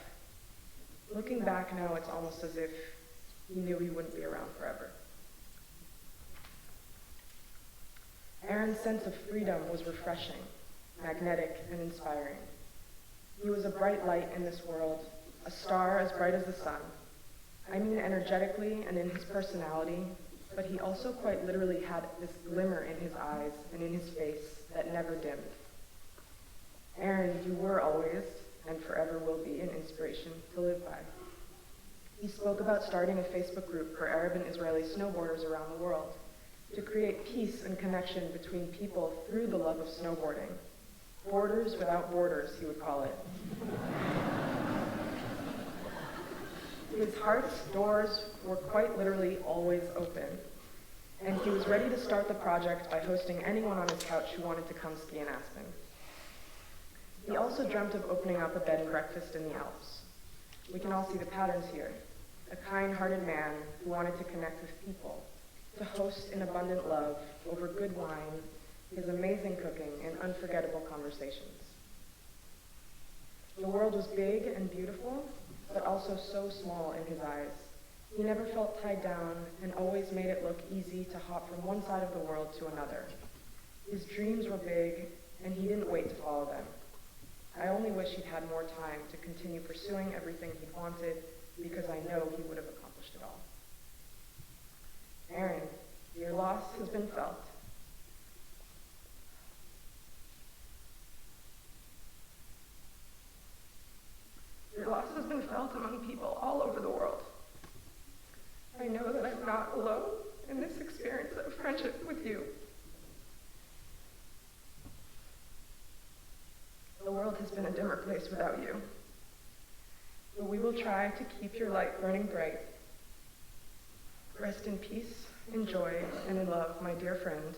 Looking back now, it's almost as if he knew he wouldn't be around forever. Aaron's sense of freedom was refreshing, magnetic, and inspiring. He was a bright light in this world, a star as bright as the sun. I mean energetically and in his personality, but he also quite literally had this glimmer in his eyes and in his face that never dimmed. Aaron, you were always, and forever will be, an inspiration to live by. He spoke about starting a Facebook group for Arab and Israeli snowboarders around the world, to create peace and connection between people through the love of snowboarding. Borders without borders, he would call it. His heart's doors were quite literally always open, and he was ready to start the project by hosting anyone on his couch who wanted to come ski in Aspen. He also dreamt of opening up a bed and breakfast in the Alps. We can all see the patterns here. A kind-hearted man who wanted to connect with people, to host in abundant love over good wine, his amazing cooking, and unforgettable conversations. The world was big and beautiful, but also so small in his eyes. He never felt tied down and always made it look easy to hop from one side of the world to another. His dreams were big, and he didn't wait to follow them. I only wish he'd had more time to continue pursuing everything he'd wanted, because I know he would have accomplished it all. Aaron, your loss has been felt. Your loss has been felt among people all over the world. I know that I'm not alone in this experience of friendship with you. The world has been a dimmer place without you. But we will try to keep your light burning bright. Rest in peace, in joy, and in love, my dear friend.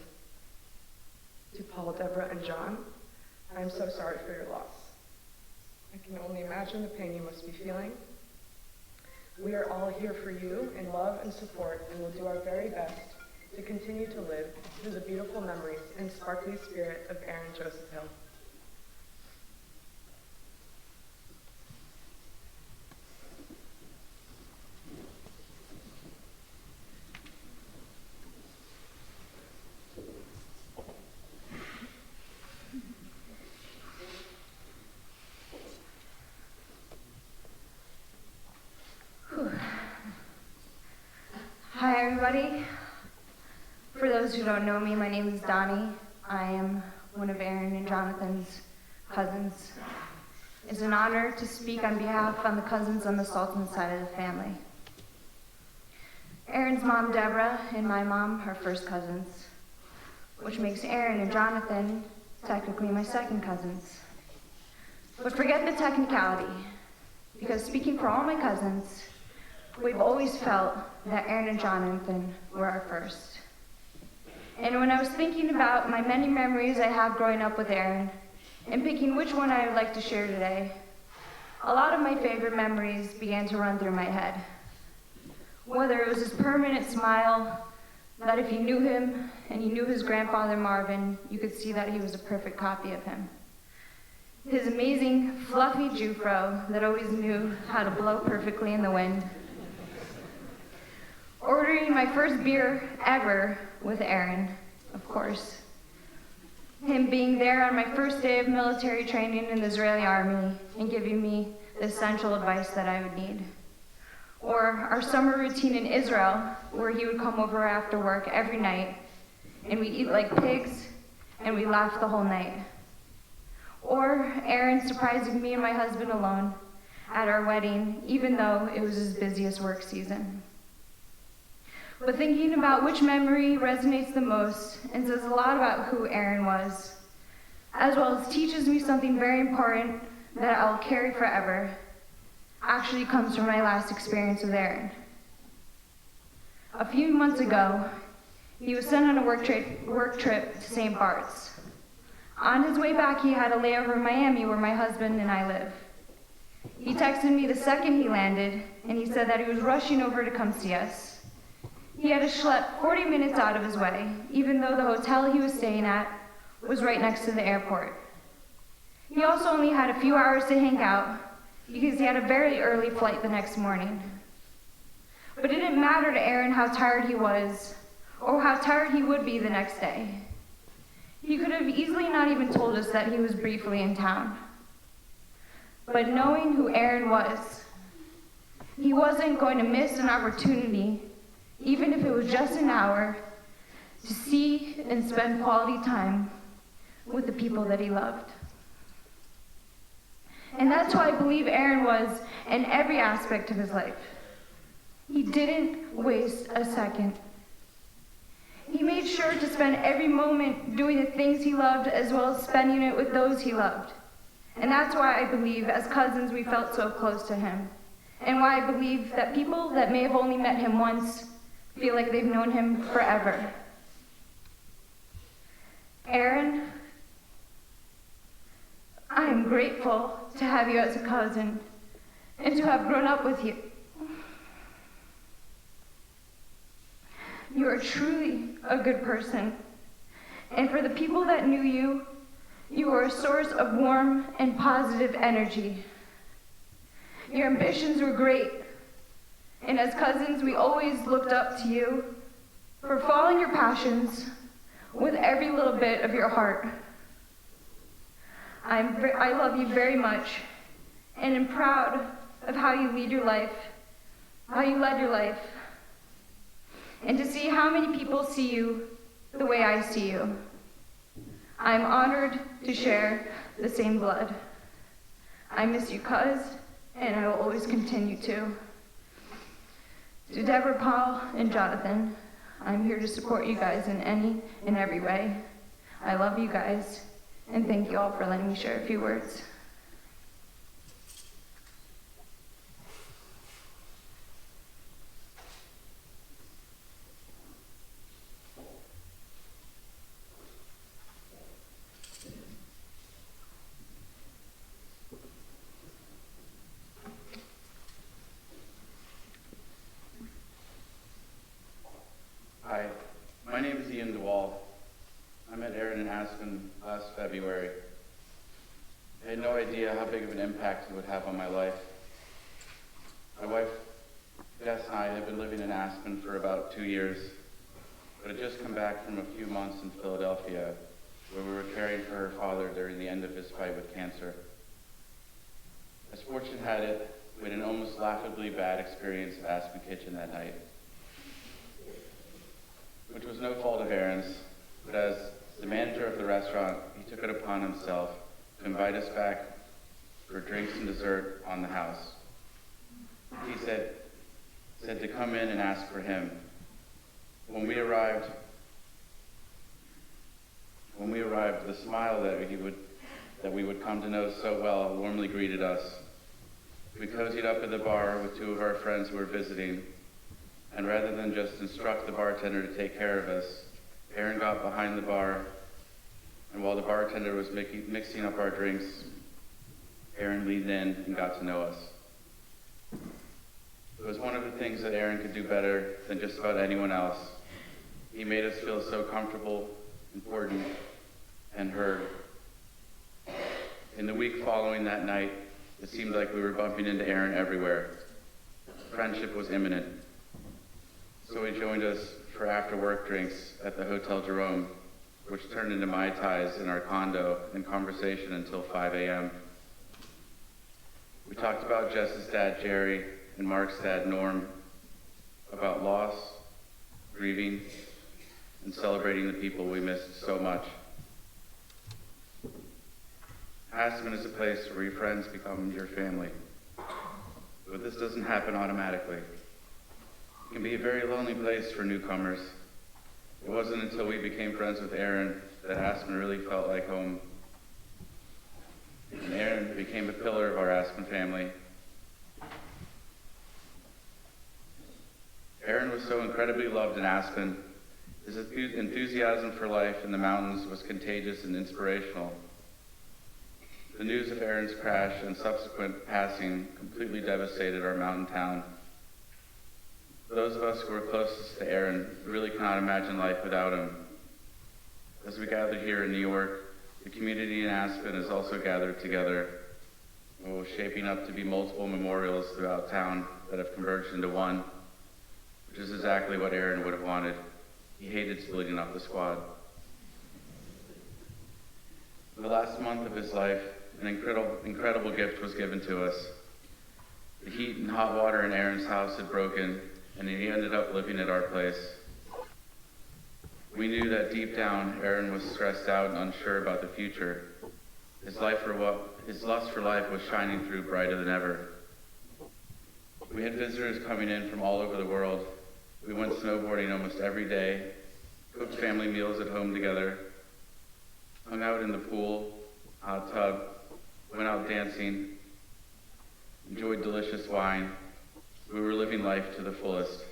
To Paul, Deborah, and John, I am so sorry for your loss. I can only imagine the pain you must be feeling. We are all here for you in love and support, and will do our very best to continue to live through the beautiful memories and sparkly spirit of Aaron Joseph Hill. Hi, everybody. For those who don't know me, my name is Donnie. I am one of Aaron and Jonathan's cousins. It's an honor to speak on behalf of the cousins on the Salton side of the family. Aaron's mom, Deborah, and my mom are first cousins, which makes Aaron and Jonathan technically my second cousins. But forget the technicality, because speaking for all my cousins, we've always felt that Aaron and Jonathan were our first. And when I was thinking about my many memories I have growing up with Aaron, and picking which one I would like to share today, a lot of my favorite memories began to run through my head. Whether it was his permanent smile, that if you knew him and you knew his grandfather Marvin, you could see that he was a perfect copy of him. His amazing, fluffy Jufro that always knew how to blow perfectly in the wind. Ordering my first beer ever with Aaron, of course. Him being there on my first day of military training in the Israeli army and giving me the essential advice that I would need. Or our summer routine in Israel, where he would come over after work every night and we'd eat like pigs and we laughed the whole night. Or Aaron surprising me and my husband alone at our wedding, even though it was his busiest work season. But thinking about which memory resonates the most and says a lot about who Aaron was, as well as teaches me something very important that I'll carry forever, actually comes from my last experience with Aaron. A few months ago, he was sent on a work trip to St. Bart's. On his way back, he had a layover in Miami where my husband and I live. He texted me the second he landed, and he said that he was rushing over to come see us. He had to schlep 40 minutes out of his way, even though the hotel he was staying at was right next to the airport. He also only had a few hours to hang out because he had a very early flight the next morning. But it didn't matter to Aaron how tired he was or how tired he would be the next day. He could have easily not even told us that he was briefly in town. But knowing who Aaron was, he wasn't going to miss an opportunity, even if it was just an hour, to see and spend quality time with the people that he loved. And that's who I believe Aaron was in every aspect of his life. He didn't waste a second. He made sure to spend every moment doing the things he loved as well as spending it with those he loved. And that's why I believe as cousins we felt so close to him. And why I believe that people that may have only met him once feel like they've known him forever. Aaron, I am grateful to have you as a cousin and to have grown up with you. You are truly a good person. And for the people that knew you, you were a source of warm and positive energy. Your ambitions were great. And as cousins, we always looked up to you for following your passions with every little bit of your heart. I love you very much and am proud of how you lead your life, how you led your life, and to see how many people see you the way I see you. I am honored to share the same blood. I miss you, cuz, and I will always continue to. To Deborah, Paul, and Jonathan, I'm here to support you guys in any and every way. I love you guys, and thank you all for letting me share a few words. Aspen last February. I had no idea how big of an impact it would have on my life. My wife, Jess, and I had been living in Aspen for about 2 years, but had just come back from a few months in Philadelphia, where we were caring for her father during the end of his fight with cancer. As fortune had it, we had an almost laughably bad experience at Aspen Kitchen that night, which was no fault of Aaron's, but as the manager of the restaurant, he took it upon himself to invite us back for drinks and dessert on the house. He said to come in and ask for him. When we arrived, the smile that we would come to know so well warmly greeted us. We cozied up at the bar with two of our friends who were visiting, and rather than just instruct the bartender to take care of us, Aaron got behind the bar, and while the bartender was mixing up our drinks, Aaron leaned in and got to know us. It was one of the things that Aaron could do better than just about anyone else. He made us feel so comfortable, important, and heard. In the week following that night, it seemed like we were bumping into Aaron everywhere. Friendship was imminent. So he joined us for after-work drinks at the Hotel Jerome, which turned into Mai Tais in our condo and conversation until 5 a.m. We talked about Jess's dad, Jerry, and Mark's dad, Norm, about loss, grieving, and celebrating the people we missed so much. Aspen is a place where your friends become your family, but this doesn't happen automatically. It can be a very lonely place for newcomers. It wasn't until we became friends with Aaron that Aspen really felt like home. And Aaron became a pillar of our Aspen family. Aaron was so incredibly loved in Aspen. His enthusiasm for life in the mountains was contagious and inspirational. The news of Aaron's crash and subsequent passing completely devastated our mountain town. Those of us who were closest to Aaron really cannot imagine life without him. As we gathered here in New York, the community in Aspen has also gathered together, shaping up to be multiple memorials throughout town that have converged into one, which is exactly what Aaron would have wanted. He hated splitting up the squad. In the last month of his life, an incredible gift was given to us. The heat and hot water in Aaron's house had broken, and he ended up living at our place. We knew that deep down, Aaron was stressed out and unsure about the future. His lust for life was shining through brighter than ever. We had visitors coming in from all over the world. We went snowboarding almost every day, cooked family meals at home together, hung out in the pool, hot tub, went out dancing, enjoyed delicious wine. We were living life to the fullest.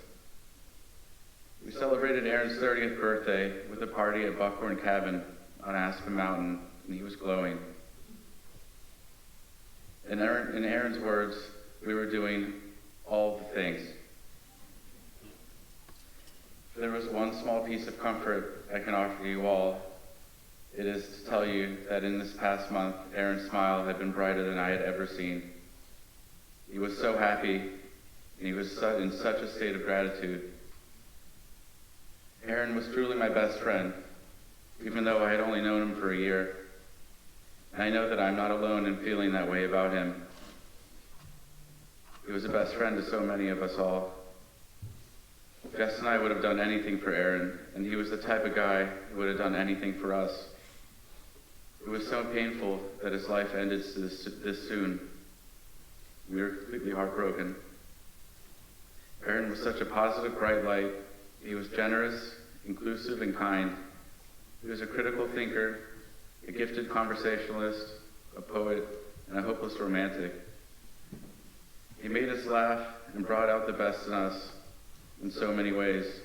We celebrated Aaron's 30th birthday with a party at Buckhorn Cabin on Aspen Mountain, and he was glowing. In Aaron's words, we were doing all the things. If there was one small piece of comfort I can offer you all, it is to tell you that in this past month, Aaron's smile had been brighter than I had ever seen. He was so happy, and he was in such a state of gratitude. Aaron was truly my best friend, even though I had only known him for a year. And I know that I'm not alone in feeling that way about him. He was a best friend to so many of us all. Jess and I would have done anything for Aaron, and he was the type of guy who would have done anything for us. It was so painful that his life ended this soon. We were completely heartbroken. Aaron was such a positive, bright light. He was generous, inclusive, and kind. He was a critical thinker, a gifted conversationalist, a poet, and a hopeless romantic. He made us laugh and brought out the best in us in so many ways.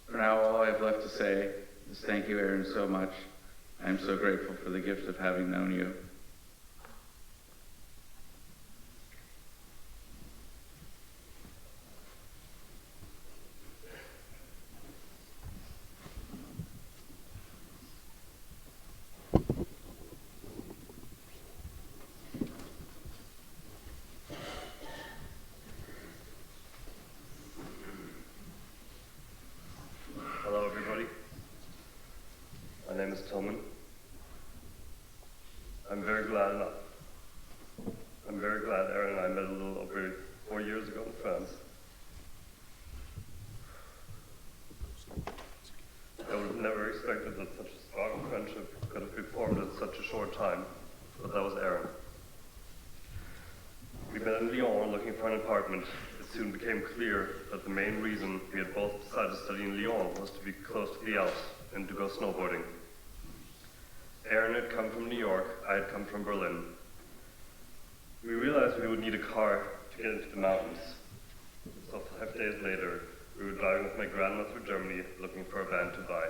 For now, all I have left to say is thank you, Aaron, so much. I am so grateful for the gift of having known you. Tillman. I'm very glad Aaron and I met a little over 4 years ago in France. I would have never expected that such a strong friendship could have been formed in such a short time, but that was Aaron. We met in Lyon looking for an apartment. It soon became clear that the main reason we had both decided to study in Lyon was to be close to the Alps and to go snowboarding. Aaron had come from New York, I had come from Berlin. We realized we would need a car to get into the mountains. So 5 days later, we were driving with my grandma through Germany looking for a van to buy.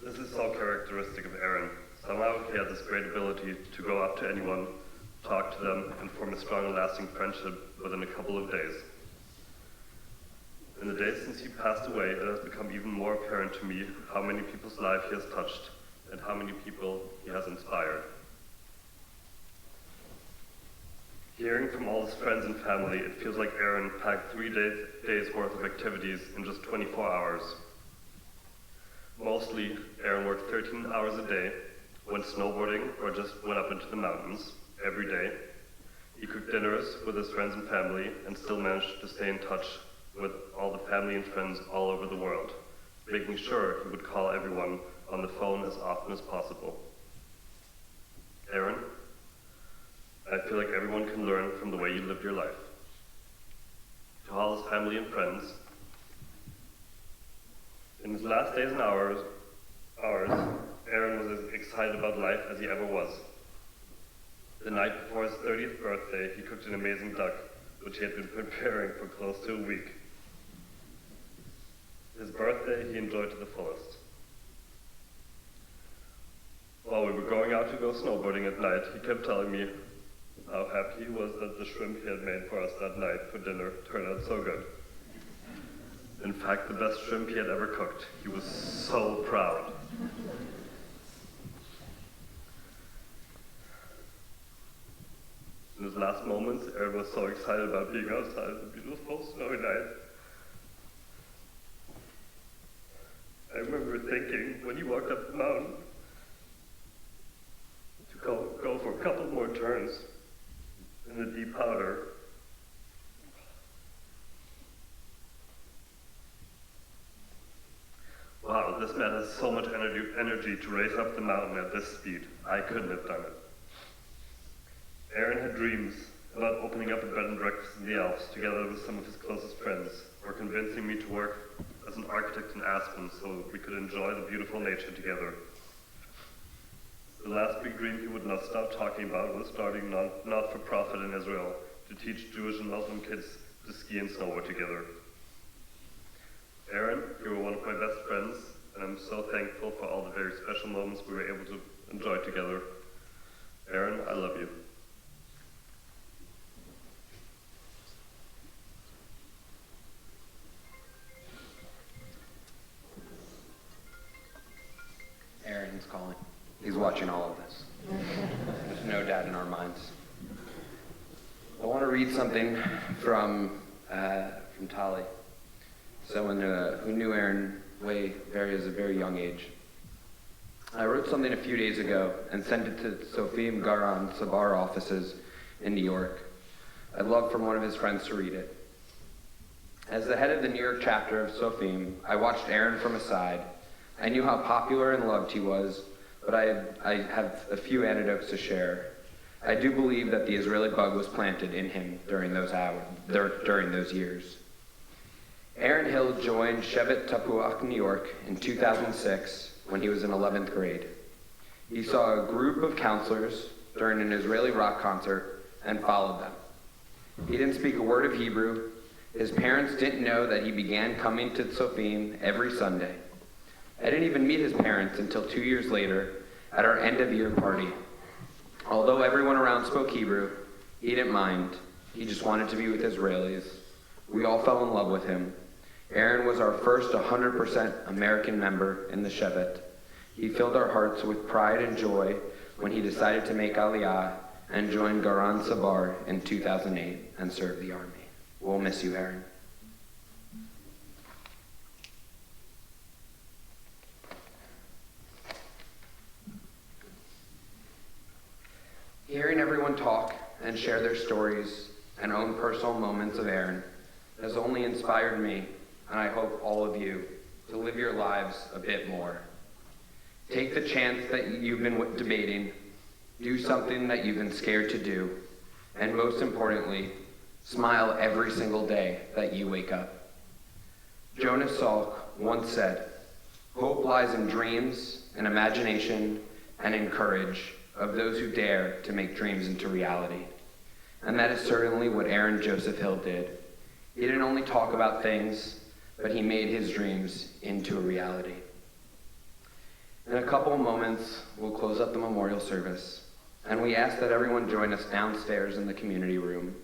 This is so characteristic of Aaron. Somehow he had this great ability to go up to anyone, talk to them, and form a strong and lasting friendship within a couple of days. In the days since he passed away, it has become even more apparent to me how many people's lives he has touched and how many people he has inspired. Hearing from all his friends and family, it feels like Aaron packed 3 days worth of activities in just 24 hours. Mostly, Aaron worked 13 hours a day, went snowboarding or just went up into the mountains every day. He cooked dinners with his friends and family and still managed to stay in touch with all the family and friends all over the world, making sure he would call everyone on the phone as often as possible. Aaron, I feel like everyone can learn from the way you lived your life. To all his family and friends, in his last days and hours, Aaron was as excited about life as he ever was. The night before his 30th birthday, he cooked an amazing duck, which he had been preparing for close to a week. His birthday he enjoyed to the fullest. While we were going out to go snowboarding at night, he kept telling me how happy he was that the shrimp he had made for us that night for dinner turned out so good. In fact, the best shrimp he had ever cooked. He was so proud. In his last moments, Aaron was so excited about being outside the beautiful snowy night. I remember thinking, when he walked up the mountain, to go for a couple more turns in the deep powder. Wow, this man has so much energy to race up the mountain at this speed. I couldn't have done it. Aaron had dreams about opening up a bed and breakfast in the Alps together with some of his closest friends, or convincing me to work as an architect in Aspen so we could enjoy the beautiful nature together. The last big dream he would not stop talking about was starting not-for-profit in Israel to teach Jewish and Muslim kids to ski and snowboard together. Aaron, you were one of my best friends, and I'm so thankful for all the very special moments we were able to enjoy together. Aaron, I love you. Aaron's calling. He's watching all of this. There's no doubt in our minds. I want to read something from Tali, someone who knew Aaron as a very young age. I wrote something a few days ago and sent it to Sofim Garan Sabar offices in New York. I'd love for one of his friends to read it. As the head of the New York chapter of Sofim, I watched Aaron from aside. I knew how popular and loved he was, but I have a few anecdotes to share. I do believe that the Israeli bug was planted in him during those years. Aaron Hill joined Shevet Tapuach, New York in 2006 when he was in 11th grade. He saw a group of counselors during an Israeli rock concert and followed them. He didn't speak a word of Hebrew. His parents didn't know that he began coming to Sofim every Sunday. I didn't even meet his parents until 2 years later at our end-of-year party. Although everyone around spoke Hebrew, he didn't mind. He just wanted to be with Israelis. We all fell in love with him. Aaron was our first 100% American member in the Shevet. He filled our hearts with pride and joy when he decided to make Aliyah and join Garan Sabar in 2008 and serve the army. We'll miss you, Aaron. Hearing everyone talk and share their stories and own personal moments of Aaron has only inspired me, and I hope all of you, to live your lives a bit more. Take the chance that you've been debating, do something that you've been scared to do, and most importantly, smile every single day that you wake up. Jonas Salk once said, "Hope lies in dreams and imagination and in courage of those who dare to make dreams into reality." And that is certainly what Aaron Joseph Hill did. He didn't only talk about things, but he made his dreams into a reality. In a couple of moments, we'll close up the memorial service, and we ask that everyone join us downstairs in the community room.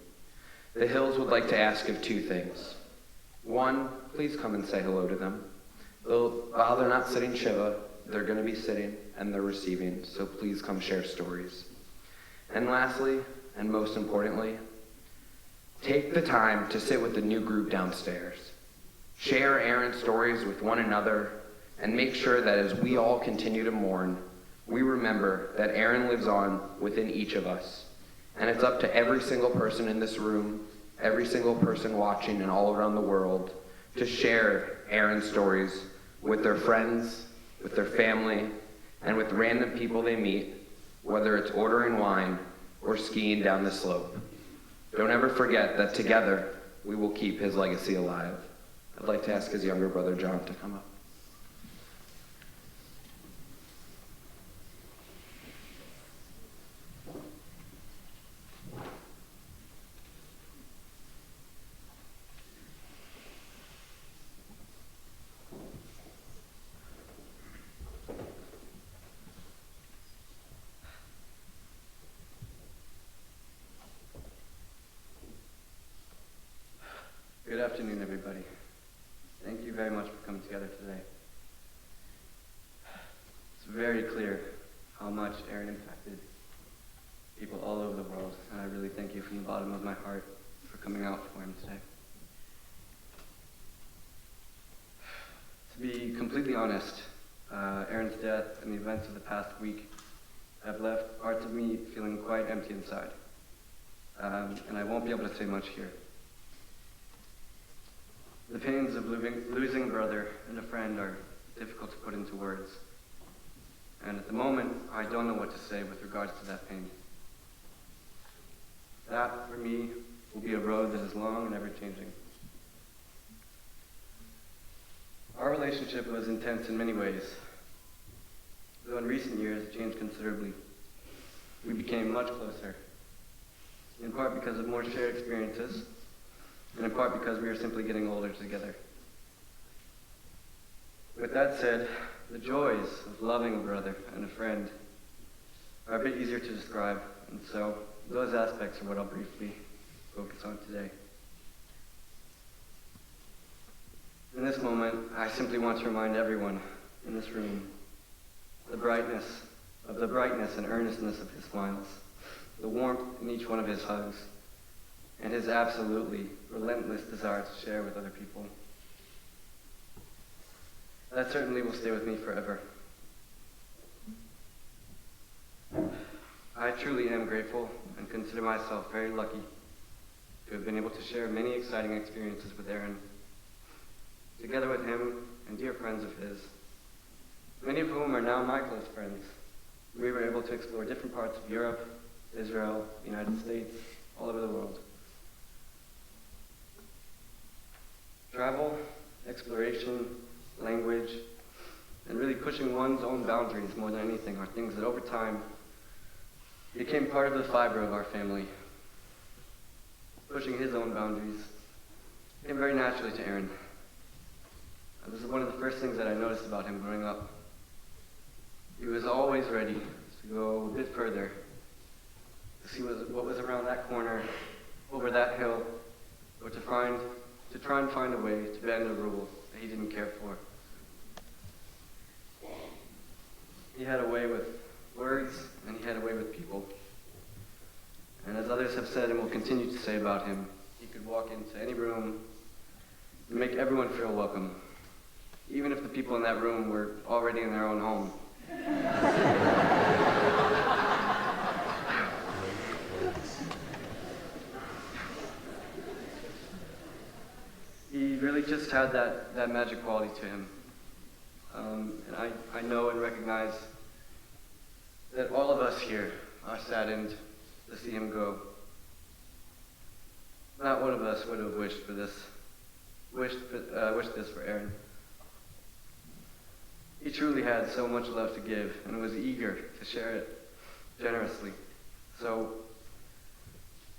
The Hills would like to ask of two things. One, please come and say hello to them. While they're not sitting Shiva, they're going to be sitting and they're receiving, so please come share stories. And lastly, and most importantly, take the time to sit with the new group downstairs. Share Aaron's stories with one another, and make sure that as we all continue to mourn, we remember that Aaron lives on within each of us. And it's up to every single person in this room, every single person watching and all around the world, to share Aaron's stories with their friends, with their family, and with random people they meet, whether it's ordering wine or skiing down the slope. Don't ever forget that together we will keep his legacy alive. I'd like to ask his younger brother John to come up. Good afternoon, everybody. Thank you very much for coming together today. It's very clear how much Aaron impacted people all over the world, and I really thank you from the bottom of my heart for coming out for him today. To be completely honest, Aaron's death and the events of the past week have left parts of me feeling quite empty inside, and I won't be able to say much here. The pains of losing a brother and a friend are difficult to put into words. And at the moment, I don't know what to say with regards to that pain. That, for me, will be a road that is long and ever-changing. Our relationship was intense in many ways, though in recent years it changed considerably. We became much closer, in part because of more shared experiences, and in part because we are simply getting older together. With that said, the joys of loving a brother and a friend are a bit easier to describe, and so those aspects are what I'll briefly focus on today. In this moment, I simply want to remind everyone in this room the brightness and earnestness of his smiles, the warmth in each one of his hugs, and his absolutely relentless desire to share with other people. That certainly will stay with me forever. I truly am grateful and consider myself very lucky to have been able to share many exciting experiences with Aaron. Together with him and dear friends of his, many of whom are now my close friends, we were able to explore different parts of Europe, Israel, the United States, all over the world. Travel, exploration, language, and really pushing one's own boundaries more than anything are things that over time became part of the fiber of our family. Pushing his own boundaries came very naturally to Aaron. This is one of the first things that I noticed about him growing up. He was always ready to go a bit further, to see what was around that corner, over that hill, or to try and find a way to bend a rule that he didn't care for. He had a way with words, and he had a way with people. And as others have said and will continue to say about him, he could walk into any room and make everyone feel welcome, even if the people in that room were already in their own home. had that magic quality to him. And I know and recognize that all of us here are saddened to see him go. Not one of us would have wished this for Aaron. He truly had so much love to give and was eager to share it generously. So,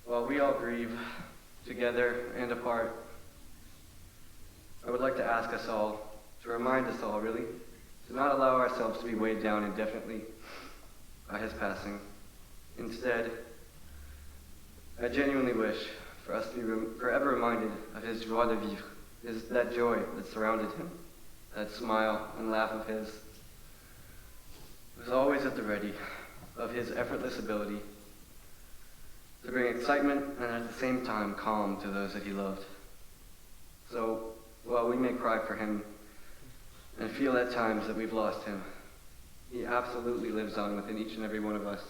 while we all grieve together and apart, I would like to ask us all, to remind us all really, to not allow ourselves to be weighed down indefinitely by his passing. Instead, I genuinely wish for us to be forever reminded of his joie de vivre, that joy that surrounded him, that smile and laugh of his. It was always at the ready, of his effortless ability to bring excitement and at the same time calm to those that he loved. So, while we may cry for him and feel at times that we've lost him, he absolutely lives on within each and every one of us.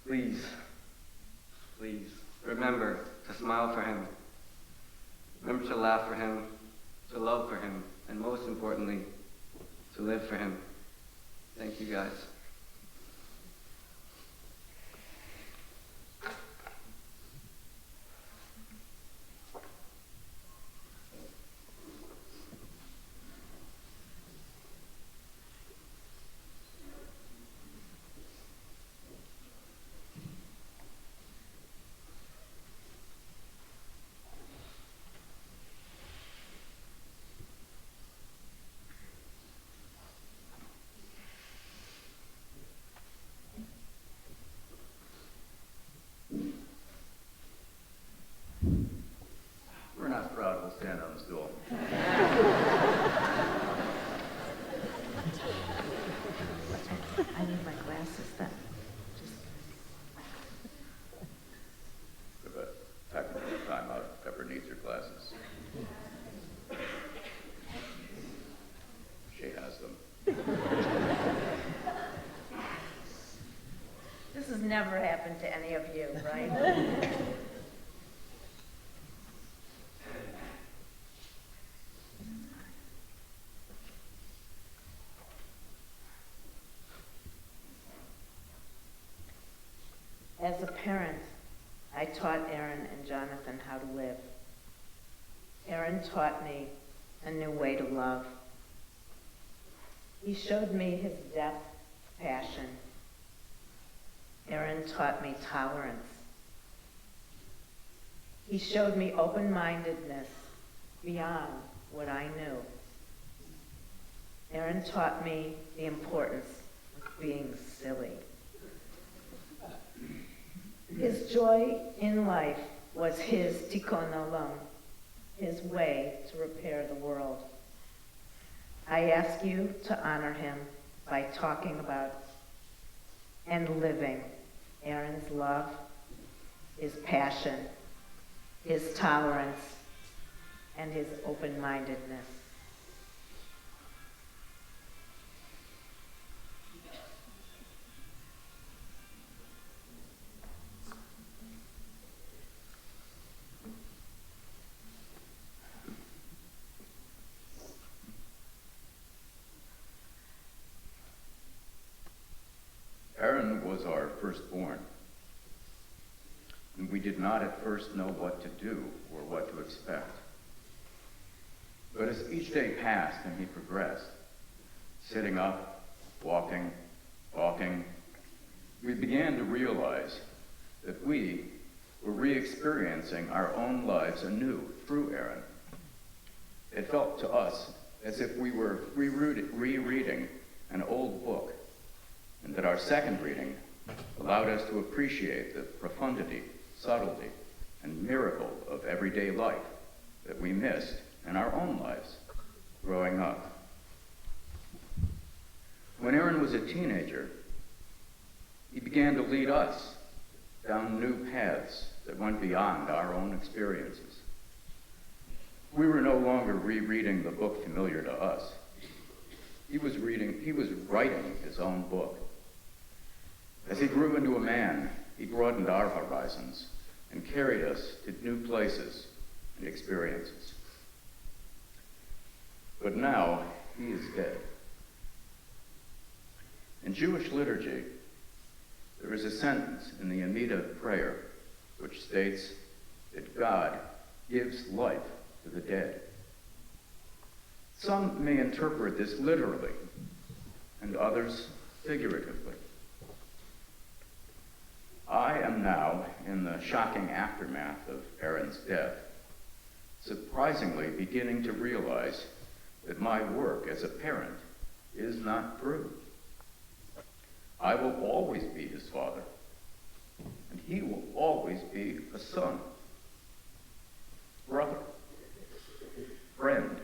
Please, please, remember to smile for him. Remember to laugh for him, to love for him, and most importantly, to live for him. Thank you, guys. We're not proud, we'll stand on the stool. I need my glasses then. We have a technical timeout if Pepper needs her glasses. She has them. This has never happened to any of you, right? As a parent, I taught Aaron and Jonathan how to live. Aaron taught me a new way to love. He showed me his depth of passion. Aaron taught me tolerance. He showed me open-mindedness beyond what I knew. Aaron taught me the importance of being silly. His joy in life was his tikkun olam, his way to repair the world. I ask you to honor him by talking about and living Aaron's love, his passion, his tolerance, and his open-mindedness. Aaron was our firstborn, and we did not at first know what to do or what to expect. But as each day passed and he progressed, sitting up, walking, we began to realize that we were re-experiencing our own lives anew through Aaron. It felt to us as if we were rereading an old book, and that our second reading allowed us to appreciate the profundity, subtlety, and miracle of everyday life that we missed in our own lives growing up. When Aaron was a teenager, he began to lead us down new paths that went beyond our own experiences. We were no longer rereading the book familiar to us. He was writing his own book. As he grew into a man, he broadened our horizons and carried us to new places and experiences. But now he is dead. In Jewish liturgy, there is a sentence in the Amida prayer which states that God gives life to the dead. Some may interpret this literally, and others figuratively. I am now, in the shocking aftermath of Aaron's death, surprisingly beginning to realize that my work as a parent is not through. I will always be his father, and he will always be a son, brother, friend,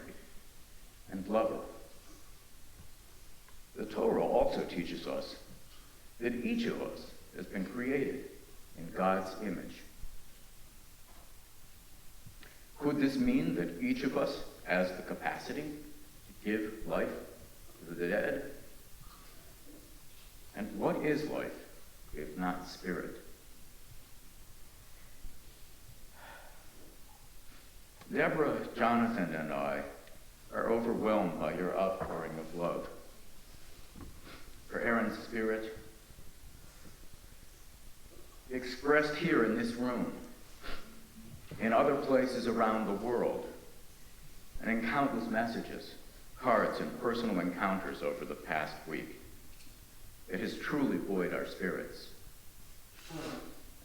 and lover. The Torah also teaches us that each of us has been created in God's image. Could this mean that each of us has the capacity to give life to the dead? And what is life if not spirit? Deborah, Jonathan, and I are overwhelmed by your outpouring of love for Aaron's spirit, expressed here in this room, in other places around the world, and in countless messages, cards, and personal encounters over the past week. It has truly buoyed our spirits.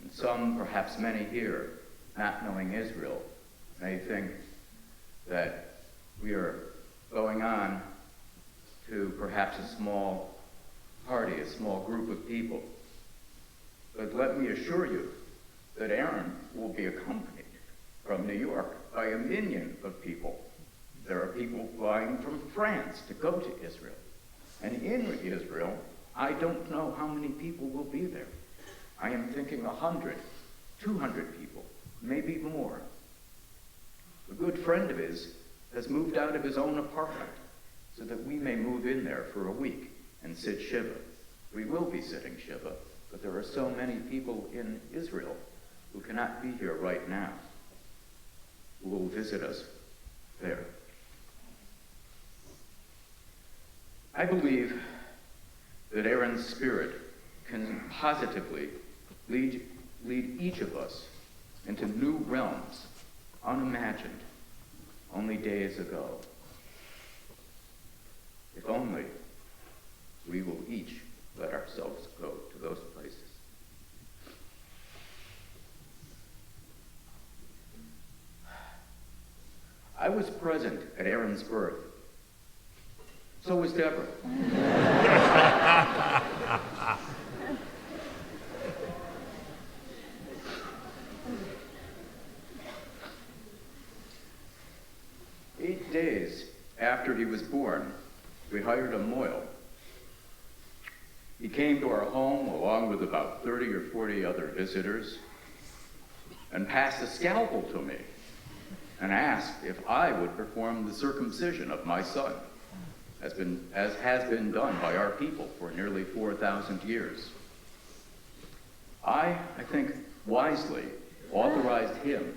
And some, perhaps many here, not knowing Israel, may think that we are going on to perhaps a small party, a small group of people. But let me assure you that Aaron will be accompanied from New York by a minion of people. There are people flying from France to go to Israel. And in Israel, I don't know how many people will be there. I am thinking 100, 200 people, maybe more. A good friend of his has moved out of his own apartment so that we may move in there for a week and sit Shiva. We will be sitting Shiva, but there are so many people in Israel who cannot be here right now, who will visit us there. I believe that Aaron's spirit can positively lead each of us into new realms unimagined only days ago. If only we will each let ourselves go to those places. I was present at Aaron's birth. So was Deborah. Eight days after he was born, we hired a mohel. He came to our home along with about 30 or 40 other visitors and passed a scalpel to me and asked if I would perform the circumcision of my son, as has been done by our people for nearly 4,000 years. I think, wisely authorized him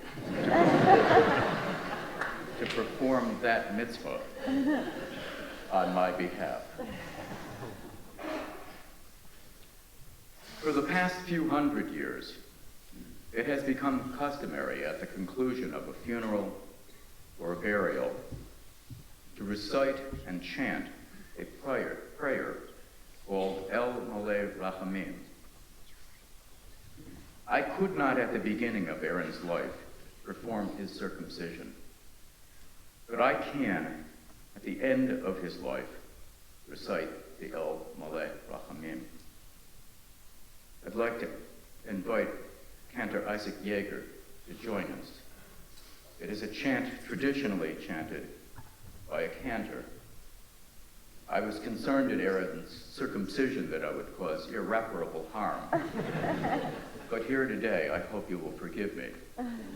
to perform that mitzvah on my behalf. For the past few hundred years, it has become customary at the conclusion of a funeral or a burial to recite and chant a prayer called El Maleh Rachamim. I could not at the beginning of Aaron's life perform his circumcision, but I can, at the end of his life, recite the El Maleh Rachamim. I'd like to invite Cantor Isaac Yeager to join us. It is a chant traditionally chanted by a cantor. I was concerned at Aaron's circumcision that I would cause irreparable harm. But here today, I hope you will forgive me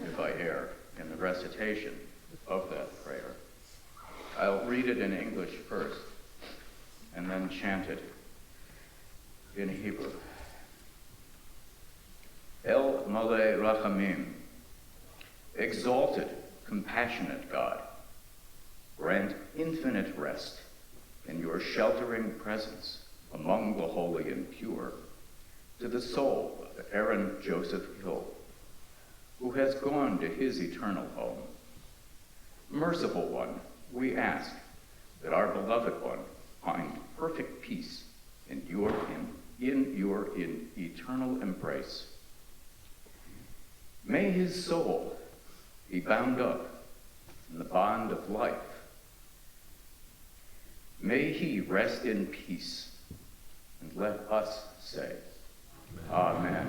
if I err in the recitation of that prayer. I'll read it in English first, and then chant it in Hebrew. El Maleh Rachamim, exalted compassionate God, grant infinite rest in your sheltering presence among the holy and pure to the soul of Aaron Joseph Hill, who has gone to his eternal home. Merciful One, we ask that our beloved one find perfect peace in your eternal embrace. May his soul be bound up in the bond of life. May he rest in peace, and let us say, Amen.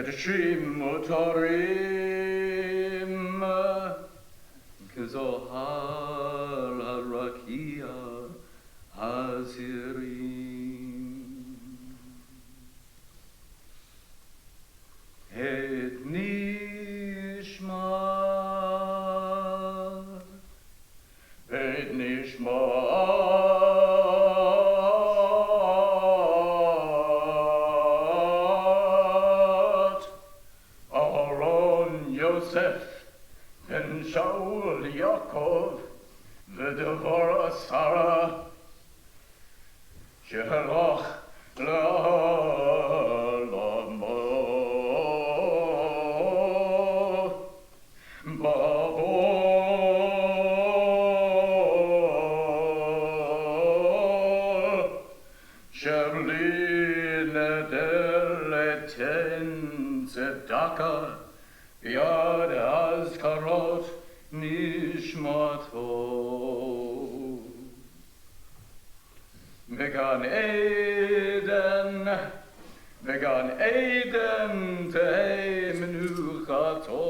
Kedushim motorim Kezohar harakia hazirim Et nishma Yosef, ben Shaul Yaakov, v'devorah Sarah, shehalach la'olamo, bavo, sherli neder eten tzedakah, Yad Azkarot Nishmato Vegan Eden Tehei Menuchato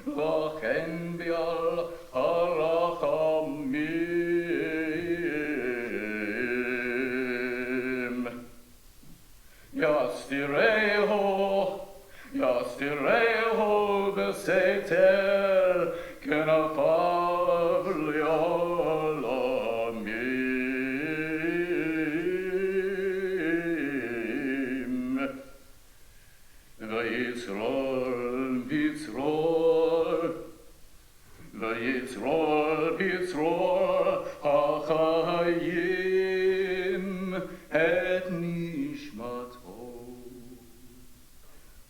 Vachen Bial Harachamim Yastireho beseter kenafav li'olamim V'yitzror ha'chayim et nishmato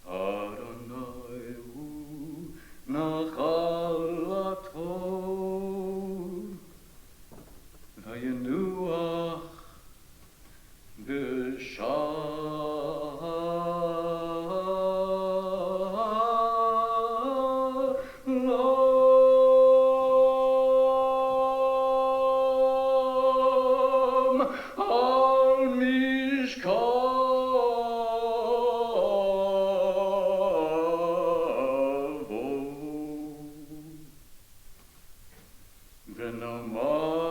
Adonai hu nachalato v'yenuach b'shalom al mishkavo v'nomar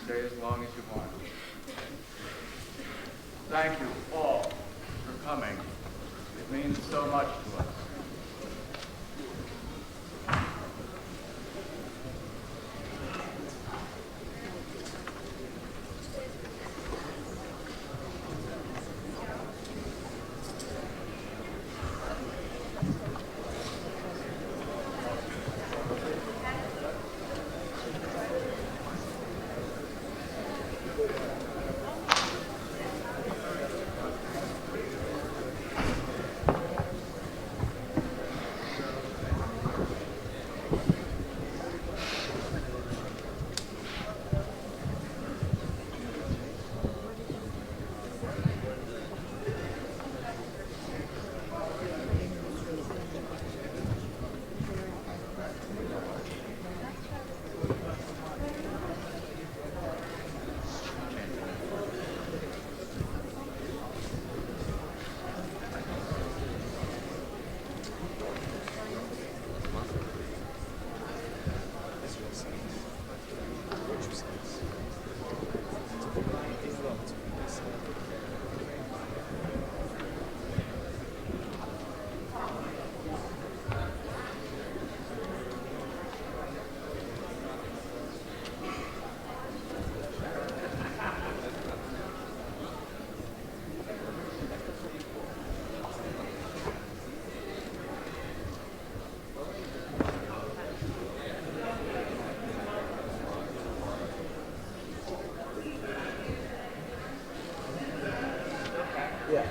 Stay as long as you want. Thank you all for coming. It means so much to us. Yeah.